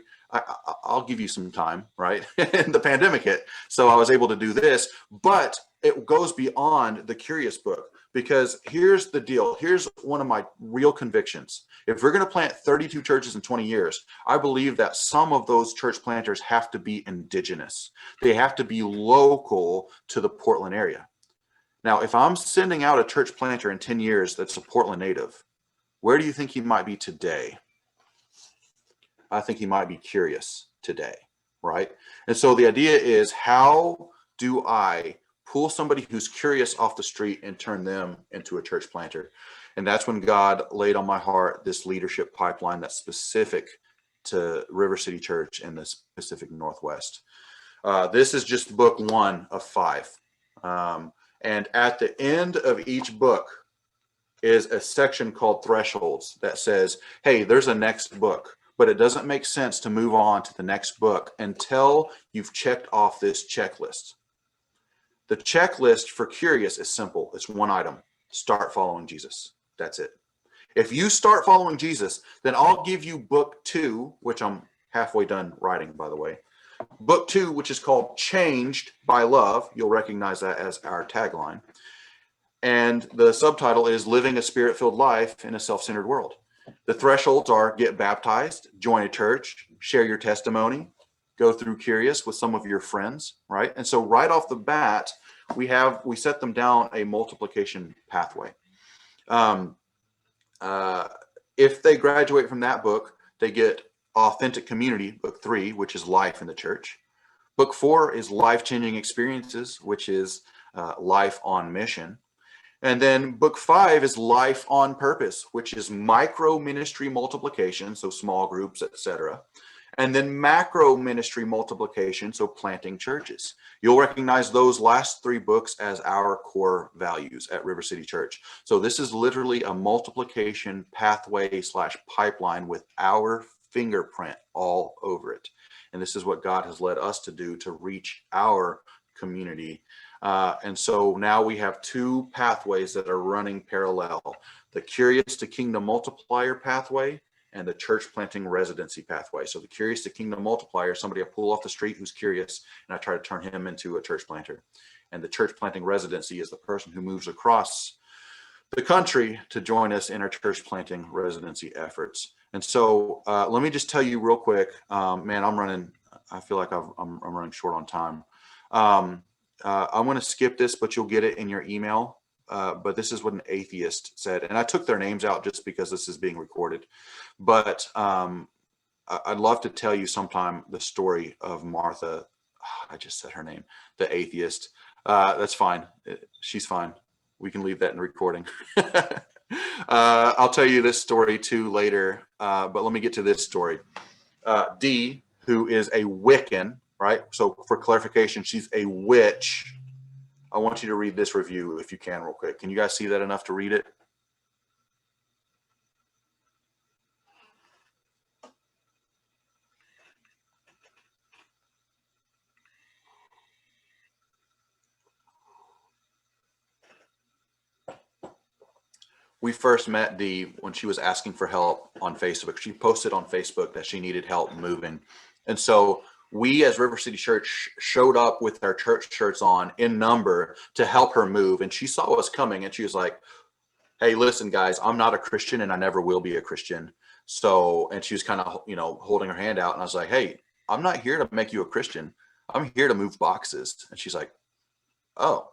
I'll give you some time, right? And the pandemic hit. So I was able to do this, but it goes beyond the Curious book, because here's the deal. Here's one of my real convictions. If we're going to plant 32 churches in 20 years, I believe that some of those church planters have to be indigenous. They have to be local to the Portland area. Now, if I'm sending out a church planter in 10 years that's a Portland native, where do you think he might be today? I think he might be curious today, right? And so the idea is, how do I pull somebody who's curious off the street and turn them into a church planter? And that's when God laid on my heart this leadership pipeline that's specific to River City Church in the Pacific Northwest. This is just book 1 of 5. And at the end of each book is a section called Thresholds that says, hey, there's a next book. But it doesn't make sense to move on to the next book until you've checked off this checklist. The checklist for Curious is simple. It's one item. Start following Jesus. That's it. If you start following Jesus, then I'll give you book 2, which I'm halfway done writing, by the way. Book 2, which is called Changed by Love. You'll recognize that as our tagline. And the subtitle is Living a Spirit-Filled Life in a Self-Centered World. The thresholds are get baptized, join a church, share your testimony, go through Curious with some of your friends, right? And so right off the bat, we set them down a multiplication pathway. If they graduate from that book, they get Authentic Community, book 3, which is life in the church. Book 4 is Life-Changing Experiences, which is life on mission. And then book 5 is Life on Purpose, which is micro ministry multiplication, so small groups, etc. And then macro ministry multiplication, so planting churches. You'll recognize those last 3 books as our core values at River City Church. So this is literally a multiplication pathway / pipeline with our fingerprint all over it. And this is what God has led us to do to reach our community. And so now we have 2 pathways that are running parallel: the Curious to Kingdom Multiplier pathway and the church planting residency pathway. So the Curious to Kingdom Multiplier, somebody I pull off the street who's curious, and I try to turn him into a church planter. And the church planting residency is the person who moves across the country to join us in our church planting residency efforts. And so let me just tell you real quick, man, I feel like I'm running short on time. I'm going to skip this, but you'll get it in your email. But this is what an atheist said. And I took their names out just because this is being recorded. But I'd love to tell you sometime the story of Martha. I just said her name, the atheist. That's fine. She's fine. We can leave that in recording. I'll tell you this story too later, but let me get to this story. Dee, who is a Wiccan, right? So for clarification, she's a witch. I want you to read this review if you can real quick. Can you guys see that enough to read it? We first met Dee when she was asking for help on Facebook. She posted on Facebook that she needed help moving. And so we as River City Church showed up with our church shirts on in number to help her move. And she saw us coming and she was like, hey, listen, guys, I'm not a Christian and I never will be a Christian. So, and she was kind of, holding her hand out. And I was like, hey, I'm not here to make you a Christian. I'm here to move boxes. And she's like, oh.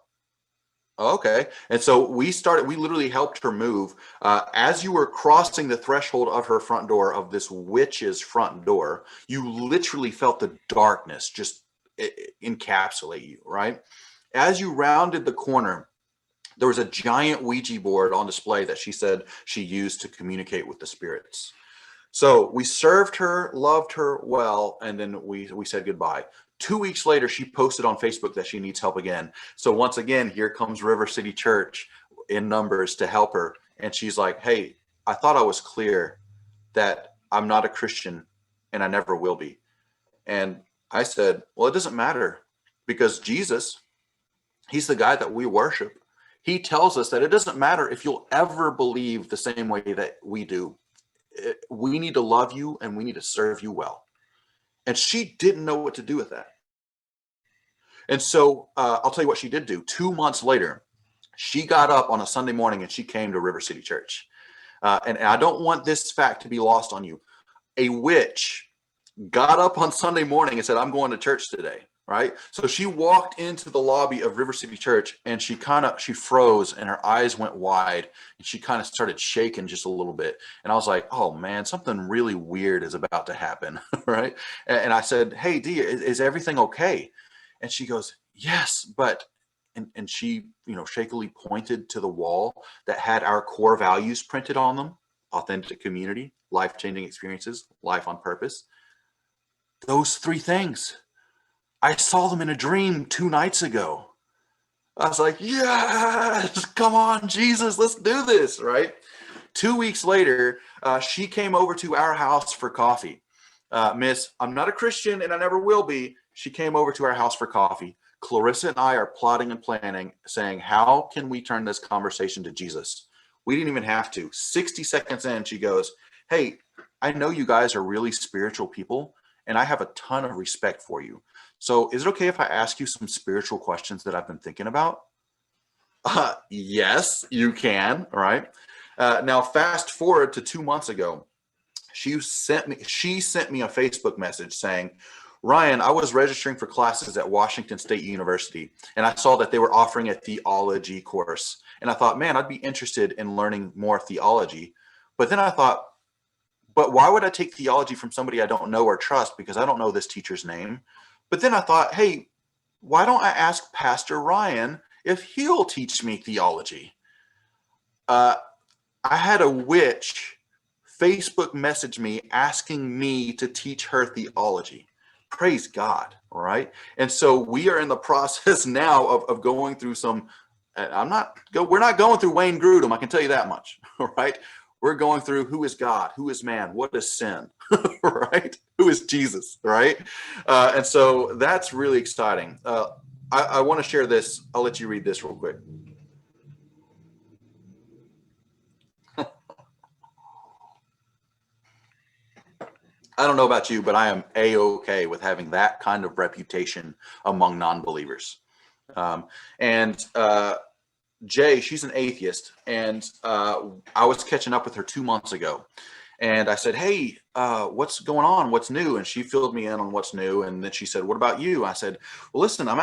Okay. And so we literally helped her move. As you were crossing the threshold of her front door, of this witch's front door, you literally felt the darkness just encapsulate you, right? As you rounded the corner, there was a giant Ouija board on display that she said she used to communicate with the spirits. So we served her, loved her well, and then we said goodbye. 2 weeks later, she posted on Facebook that she needs help again. So once again, here comes River City Church in numbers to help her. And she's like, hey, I thought I was clear that I'm not a Christian and I never will be. And I said, well, it doesn't matter, because Jesus, he's the guy that we worship. He tells us that it doesn't matter if you'll ever believe the same way that we do. We need to love you and we need to serve you well. And she didn't know what to do with that. And so I'll tell you what she did do. 2 months later, she got up on a Sunday morning and she came to River City Church. And I don't want this fact to be lost on you. A witch got up on Sunday morning and said, I'm going to church today, right? So she walked into the lobby of River City Church and she froze and her eyes went wide and she kind of started shaking just a little bit. And I was like, oh man, something really weird is about to happen, right? And I said, hey, Dee, is everything okay? And she goes, yes, but, and she, shakily pointed to the wall that had our core values printed on them: authentic community, life-changing experiences, life on purpose. Those 3 things, I saw them in a dream 2 nights ago. I was like, yes, come on, Jesus, let's do this, right? 2 weeks later, she came over to our house for coffee. Miss, I'm not a Christian and I never will be. She came over to our house for coffee. Clarissa and I are plotting and planning, saying, how can we turn this conversation to Jesus? We didn't even have to. 60 seconds in, she goes, hey, I know you guys are really spiritual people and I have a ton of respect for you. So is it okay if I ask you some spiritual questions that I've been thinking about? Yes, you can. All right. Now, fast forward to 2 months ago. She sent me a Facebook message saying, Ryan, I was registering for classes at Washington State University, and I saw that they were offering a theology course. And I thought, man, I'd be interested in learning more theology. But then I thought, but why would I take theology from somebody I don't know or trust, because I don't know this teacher's name? But then I thought, hey, why don't I ask Pastor Ryan if he'll teach me theology? I had a witch Facebook message me asking me to teach her theology. Praise God, all right? And so we are in the process now of going through some, we're not going through Wayne Grudem, I can tell you that much, all right? We're going through who is God, who is man, what is sin, right? Who is Jesus, right? And so that's really exciting. I want to share this. I'll let you read this real quick. I don't know about you, but I am A-okay with having that kind of reputation among non-believers. Jay, she's an atheist, and I was catching up with her 2 months ago. And I said, hey, what's going on? What's new? And she filled me in on what's new. And then she said, what about you? I said, well, listen, I'm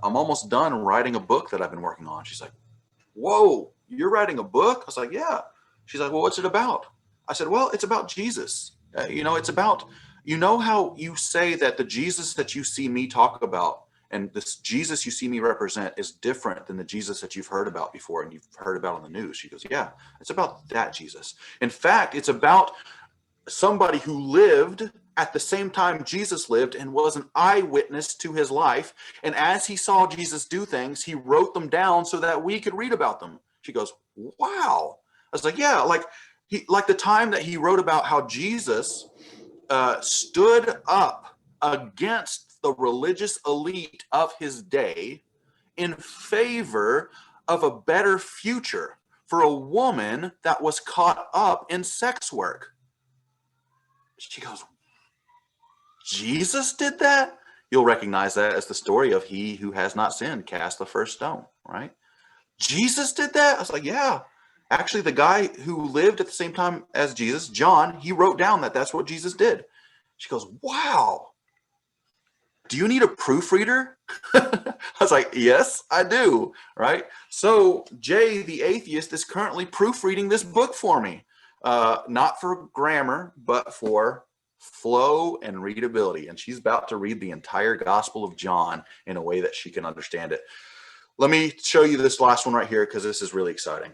almost done writing a book that I've been working on. She's like, whoa, you're writing a book? I was like, yeah. She's like, well, what's it about? I said, well, it's about Jesus. It's about, how you say that the Jesus that you see me talk about And this Jesus you see me represent is different than the Jesus that you've heard about before and you've heard about on the news. She goes, yeah, it's about that Jesus. In fact, it's about somebody who lived at the same time Jesus lived and was an eyewitness to his life. And as he saw Jesus do things, he wrote them down so that we could read about them. She goes, wow. I was like, yeah, like the time that he wrote about how Jesus stood up against the religious elite of his day in favor of a better future for a woman that was caught up in sex work. She goes, Jesus did that? You'll recognize that as the story of he who has not sinned cast the first stone, right? Jesus did that? I was like, yeah. Actually, the guy who lived at the same time as Jesus, John, he wrote down that that's what Jesus did. She goes, wow. Do you need a proofreader? I was like, yes, I do, right? So Jay, the atheist, is currently proofreading this book for me. Not for grammar, but for flow and readability. And she's about to read the entire Gospel of John in a way that she can understand it. Let me show you this last one right here because this is really exciting.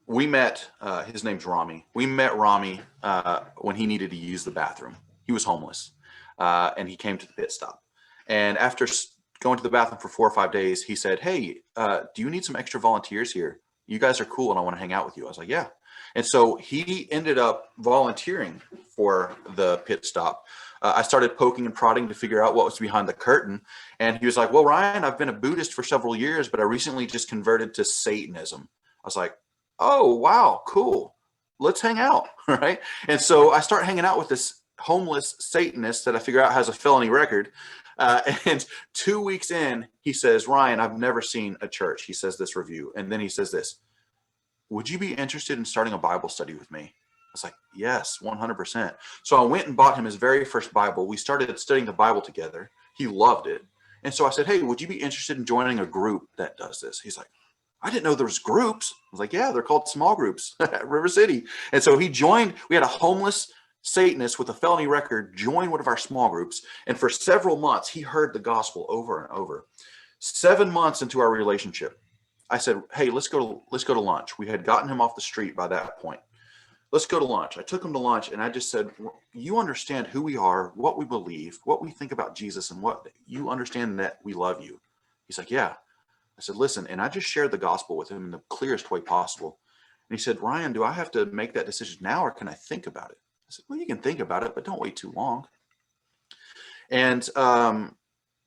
We met, his name's Rami. We met Rami when he needed to use the bathroom. He was homeless, and he came to the pit stop. And after going to the bathroom for 4 or 5 days, he said, hey, do you need some extra volunteers here? You guys are cool, and I want to hang out with you. I was like, yeah. And so he ended up volunteering for the pit stop. I started poking and prodding to figure out what was behind the curtain. And he was like, well, Ryan, I've been a Buddhist for several years, but I recently just converted to Satanism. I was like, oh, wow, cool. Let's hang out, right? And so I start hanging out with this homeless Satanist that I figure out has a felony record. And 2 weeks in, he says, Ryan, I've never seen a church. He says this review. And then he says this, would you be interested in starting a Bible study with me? I was like, yes, 100%. So I went and bought him his very first Bible. We started studying the Bible together. He loved it. And so I said, hey, would you be interested in joining a group that does this? He's like, I didn't know there was groups. I was like, yeah, they're called small groups at River City. And so he joined. We had a homeless Satanist with a felony record join one of our small groups. And for several months, he heard the gospel over and over. 7 months into our relationship, I said, hey, let's go to lunch. We had gotten him off the street by that point. Let's go to lunch. I took him to lunch and I just said, you understand who we are, what we believe, what we think about Jesus, and what you understand that we love you. He's like, yeah. I said, listen, and I just shared the gospel with him in the clearest way possible. And he said, Ryan, do I have to make that decision now or can I think about it? I said, well, you can think about it, but don't wait too long. And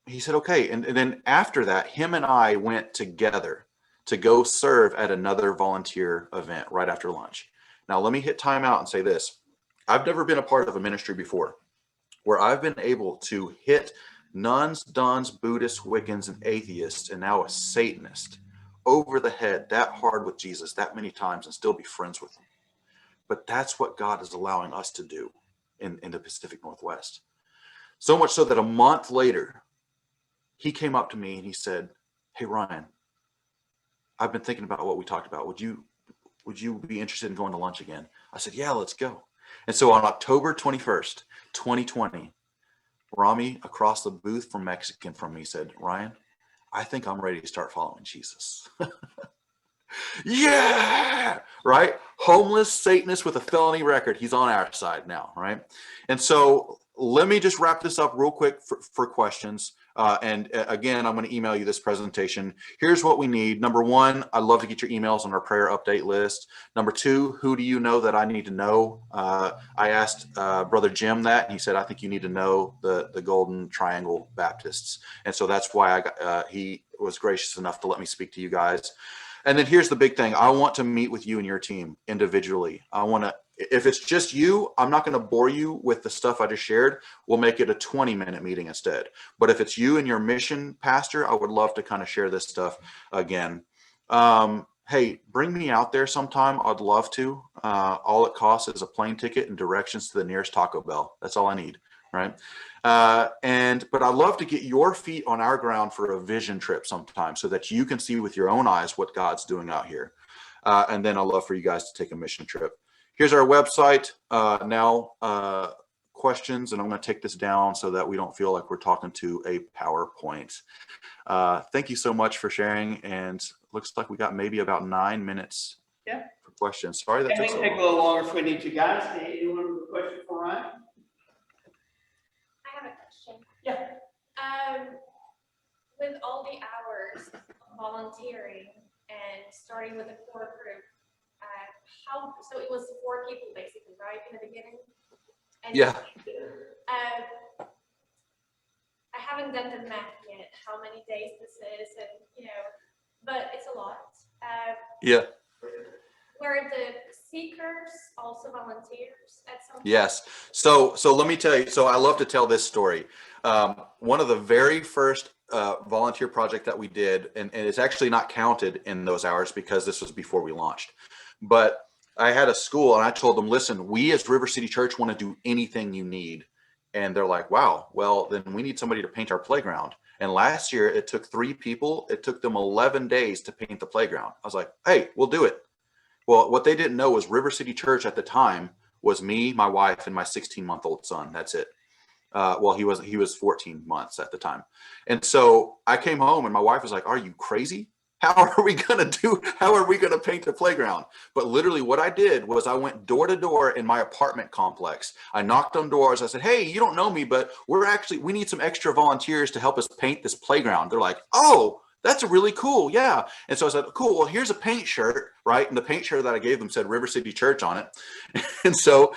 he said, okay. And then after that, him and I went together to go serve at another volunteer event right after lunch. Now, let me hit time out and say this. I've never been a part of a ministry before where I've been able to hit nuns, duns, Buddhists, Wiccans, and atheists, and now a Satanist over the head that hard with Jesus that many times and still be friends with him. But that's what God is allowing us to do in the Pacific Northwest. So much so that a month later, he came up to me and he said, hey, Ryan, I've been thinking about what we talked about. Would you be interested in going to lunch again? I said, yeah, let's go. And so on October 21st, 2020, Rami across the booth from Mexican from me said, Ryan, I think I'm ready to start following Jesus. Yeah, right? Homeless Satanist with a felony record. He's on our side now, right? And so let me just wrap this up real quick for questions. And again, I'm going to email you this presentation. Here's what we need. Number one, I'd love to get your emails on our prayer update list. Number two, who do you know that I need to know? I asked Brother Jim that, and he said, I think you need to know the Golden Triangle Baptists. And so that's why he was gracious enough to let me speak to you guys. And then here's the big thing. I want to meet with you and your team individually. If it's just you, I'm not going to bore you with the stuff I just shared. We'll make it a 20-minute meeting instead. But if it's you and your mission pastor, I would love to kind of share this stuff again. Hey, bring me out there sometime. I'd love to. All it costs is a plane ticket and directions to the nearest Taco Bell. That's all I need, right? But I'd love to get your feet on our ground for a vision trip sometime so that you can see with your own eyes what God's doing out here. And then I'd love for you guys to take a mission trip. here's our website. Now, questions, and I'm going to take this down so that we don't feel like we're talking to a PowerPoint. Thank you so much for sharing, and looks like we got maybe about 9 minutes for questions. Sorry that And we took can so take a long. little longer if we need to, guys. Anyone have a question for Ryan? I have a question. Yeah. With all the hours of volunteering and starting with a core group, so it was 4 people basically, right, in the beginning? And Yeah. I haven't done the math yet, how many days this is, and but it's a lot. Yeah. Were the seekers also volunteers at some point? Yes. So let me tell you. So I love to tell this story. One of the very first volunteer project that we did, and it's actually not counted in those hours because this was before we launched. But I had a school, and I told them, listen, we as River City Church want to do anything you need. And they're like, wow, well, then we need somebody to paint our playground. And last year it took 3 people. It took them 11 days to paint the playground. I was like, hey, we'll do it. Well, what they didn't know was River City Church at the time was me, my wife, and my 16-month-old son. That's it. Well, he was 14 months at the time. And so I came home and my wife was like, are you crazy? How are we going to paint the playground? But literally what I did was I went door to door in my apartment complex. I knocked on doors. I said, hey, you don't know me, but we need some extra volunteers to help us paint this playground. They're like, oh, that's really cool. Yeah. And so I said, cool. Well, here's a paint shirt, right? And the paint shirt that I gave them said River City Church on it. And so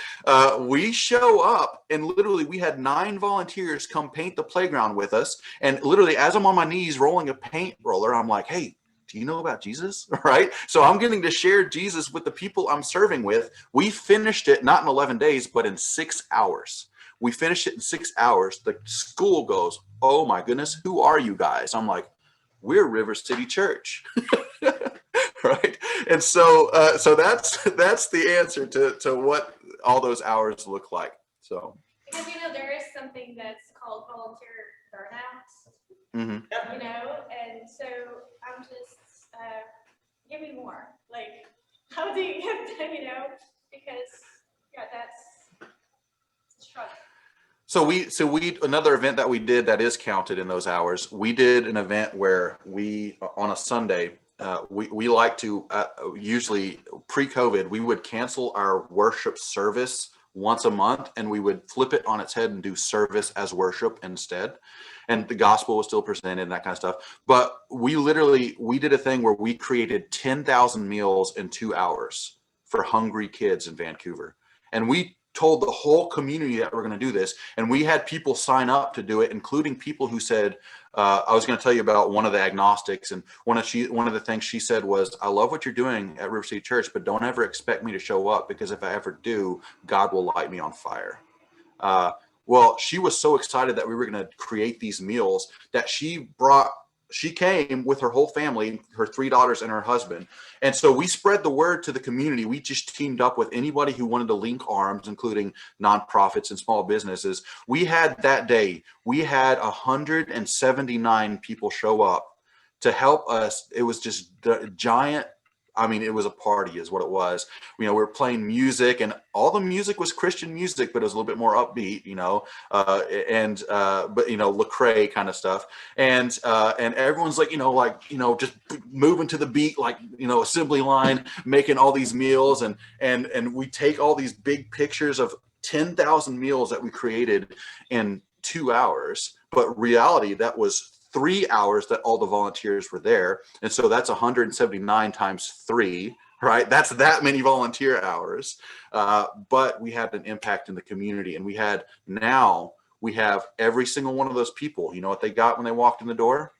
we show up, and literally we had 9 volunteers come paint the playground with us. And literally as I'm on my knees rolling a paint roller, I'm like, hey, do you know about Jesus? Right? So I'm getting to share Jesus with the people I'm serving with. We finished it not in 11 days, but in 6 hours. We finished it in 6 hours. The school goes, oh my goodness, who are you guys? I'm like, we're River City Church. Right? And so that's the answer to what all those hours look like. So Because there is something that's called volunteer burnout. mm-hmm. And so I'm just give me more. Like, how do you get that? Because that's a struggle. So we another event that we did that is counted in those hours. We did an event where we on a Sunday. We like to usually pre-COVID we would cancel our worship service once a month, and we would flip it on its head and do service as worship instead. And the gospel was still presented and that kind of stuff. But we did a thing where we created 10,000 meals in 2 hours for hungry kids in Vancouver. And we told the whole community that we're going to do this. And we had people sign up to do it, including people who said, I was going to tell you about one of the agnostics. And one of the things she said was, I love what you're doing at River City Church, but don't ever expect me to show up, because if I ever do, God will light me on fire. Well, she was so excited that we were going to create these meals that she came with her whole family, her 3 daughters and her husband. And so we spread the word to the community. We just teamed up with anybody who wanted to link arms, including nonprofits and small businesses. We had 179 people show up to help us. It was just the giant. I mean, it was a party is what it was. We were playing music, and all the music was Christian music, but it was a little bit more upbeat, but Lecrae kind of stuff. And everyone's like, just moving to the beat, like, assembly line, making all these meals. And we take all these big pictures of 10,000 meals that we created in 2 hours. But reality, that was 3 hours that all the volunteers were there. And so that's 179 times 3, right? That's that many volunteer hours. But we had an impact in the community, and we have every single one of those people. You know what they got when they walked in the door?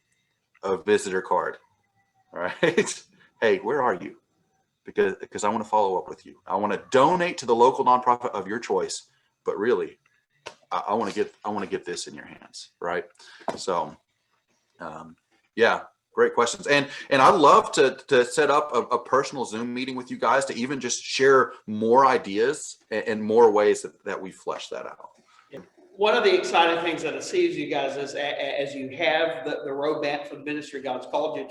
A visitor card, right? Hey, where are you? Because I want to follow up with you. I want to donate to the local nonprofit of your choice, but really, I want to get this in your hands, right? So, yeah, great questions. And I'd love to set up a personal Zoom meeting with you guys to even just share more ideas and more ways that we flesh that out. One of the exciting things that I see as you guys is as you have the roadmap for the ministry God's called you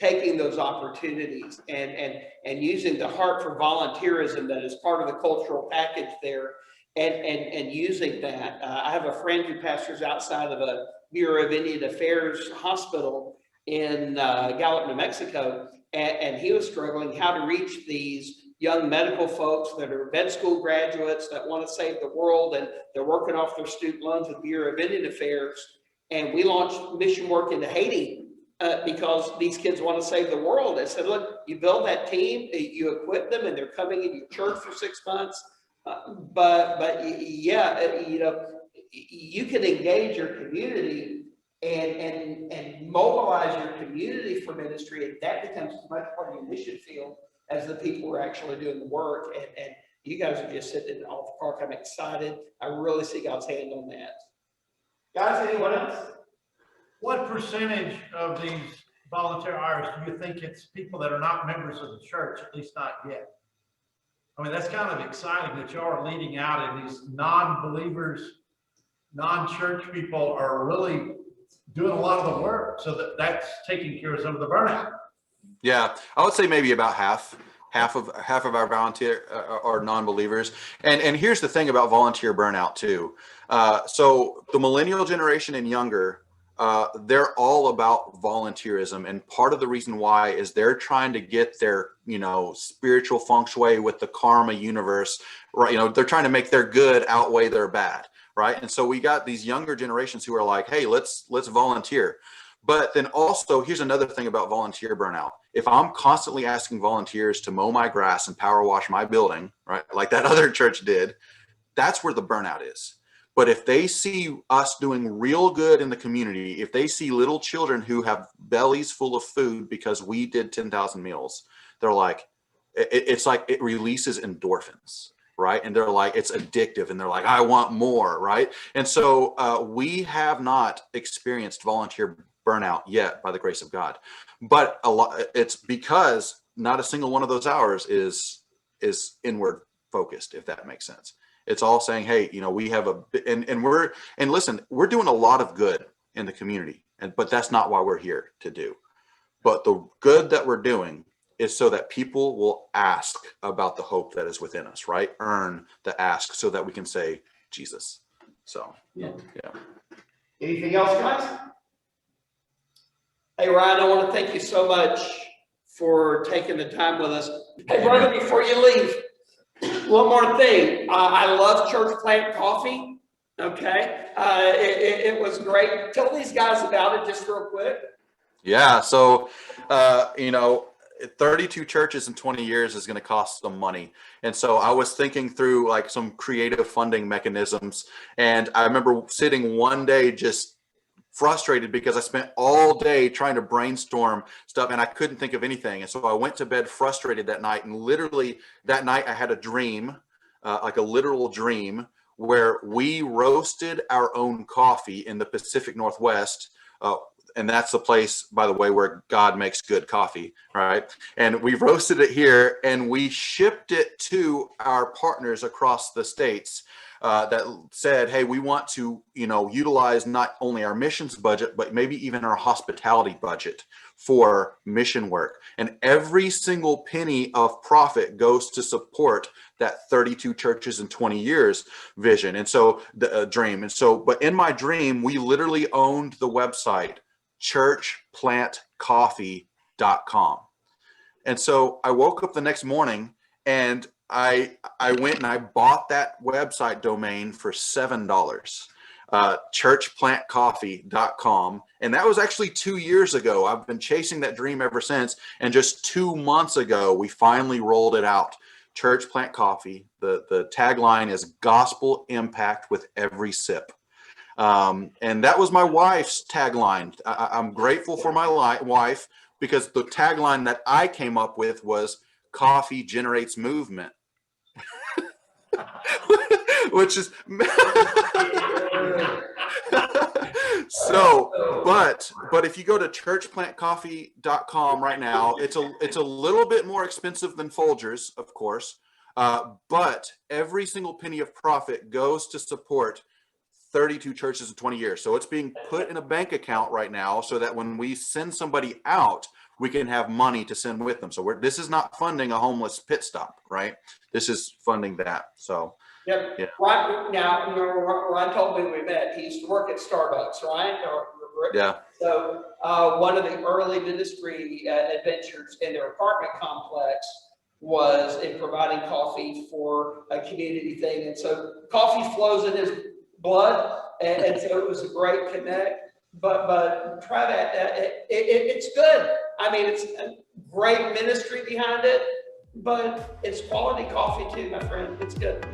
taking those opportunities and using the heart for volunteerism that is part of the cultural package there, and using that. I have a friend who pastors outside of a Bureau of Indian Affairs hospital in Gallup, New Mexico, and he was struggling how to reach these young medical folks that are med school graduates that want to save the world, and they're working off their student loans with Bureau of Indian Affairs. And we launched mission work into Haiti because these kids want to save the world. I said, look, you build that team, you equip them, and they're coming in your church for 6 months. But yeah, you know, you can engage your community and mobilize your community for ministry, and that becomes as much part of your mission field as the people who are actually doing the work. And you guys are just hitting it off the park. I'm excited. I really see God's hand on that. Guys, anyone else? What percentage of these volunteer hires do you think it's people that are not members of the church, at least not yet? I mean, that's kind of exciting that y'all are leading out, and these non-believers, non-church people are really doing a lot of the work, so that's taking care of some of the burnout. Yeah, I would say maybe about half of our volunteer are non-believers. And here's the thing about volunteer burnout too. So the millennial generation and younger, they're all about volunteerism, and part of the reason why is they're trying to get their, you know, spiritual feng shui with the karma universe, right? You know, they're trying to make their good outweigh their bad, right? And so we got these younger generations who are like, hey, let's volunteer. But then also, here's another thing about volunteer burnout. If I'm constantly asking volunteers to mow my grass and power wash my building, right, like that other church did, that's where the burnout is. But if they see us doing real good in the community, if they see little children who have bellies full of food because we did 10,000 meals, they're like, it's like it releases endorphins, right? And they're like, it's addictive, and they're like, I want more, right? And so we have not experienced volunteer burnout yet, by the grace of God. But it's because not a single one of those hours is inward focused, if that makes sense. It's all saying, hey, you know, we have and listen, we're doing a lot of good in the community, but that's not why we're here to do. But the good that we're doing is so that people will ask about the hope that is within us, right? Earn the ask so that we can say Jesus. So, yeah. Anything else, guys? Hey, Ryan, I want to thank you so much for taking the time with us. Hey, brother, before you leave, one more thing. I love Church Plant Coffee. Okay. It was great. Tell these guys about it just real quick. Yeah. So, you know, 32 churches in 20 years is going to cost some money. And so I was thinking through like some creative funding mechanisms. And I remember sitting one day just frustrated because I spent all day trying to brainstorm stuff and I couldn't think of anything. And so I went to bed frustrated that night. And literally that night I had a dream, like a literal dream, where we roasted our own coffee in the Pacific Northwest. And that's the place, by the way, where God makes good coffee, right? And we roasted it here and we shipped it to our partners across the states that said, hey, we want to, you know, utilize not only our missions budget, but maybe even our hospitality budget for mission work. And every single penny of profit goes to support that 32 churches in 20 years vision. And so the dream. And so, but in my dream, we literally owned the website churchplantcoffee.com. And so I woke up the next morning and I went and I bought that website domain for $7, churchplantcoffee.com. And that was actually 2 years ago. I've been chasing that dream ever since. And just 2 months ago, we finally rolled it out. Church Plant Coffee. The tagline is gospel impact with every sip. And that was my wife's tagline. I'm grateful for my wife because the tagline that I came up with was coffee generates movement. Which is so, but if you go to churchplantcoffee.com right now, it's a little bit more expensive than Folgers, of course, but every single penny of profit goes to support 32 churches in 20 years. So it's being put in a bank account right now so that when we send somebody out, we can have money to send with them. So this is not funding a homeless pit stop, right? This is funding that. So Yep. Yeah. Ryan, now, you know, Ryan told me when we met, he used to work at Starbucks, right? yeah, So one of the early ministry adventures in their apartment complex was in providing coffee for a community thing. And so coffee flows in his blood. And so it was a great connect. But try that. It's good. I mean, it's a great ministry behind it, but it's quality coffee too, my friend. It's good.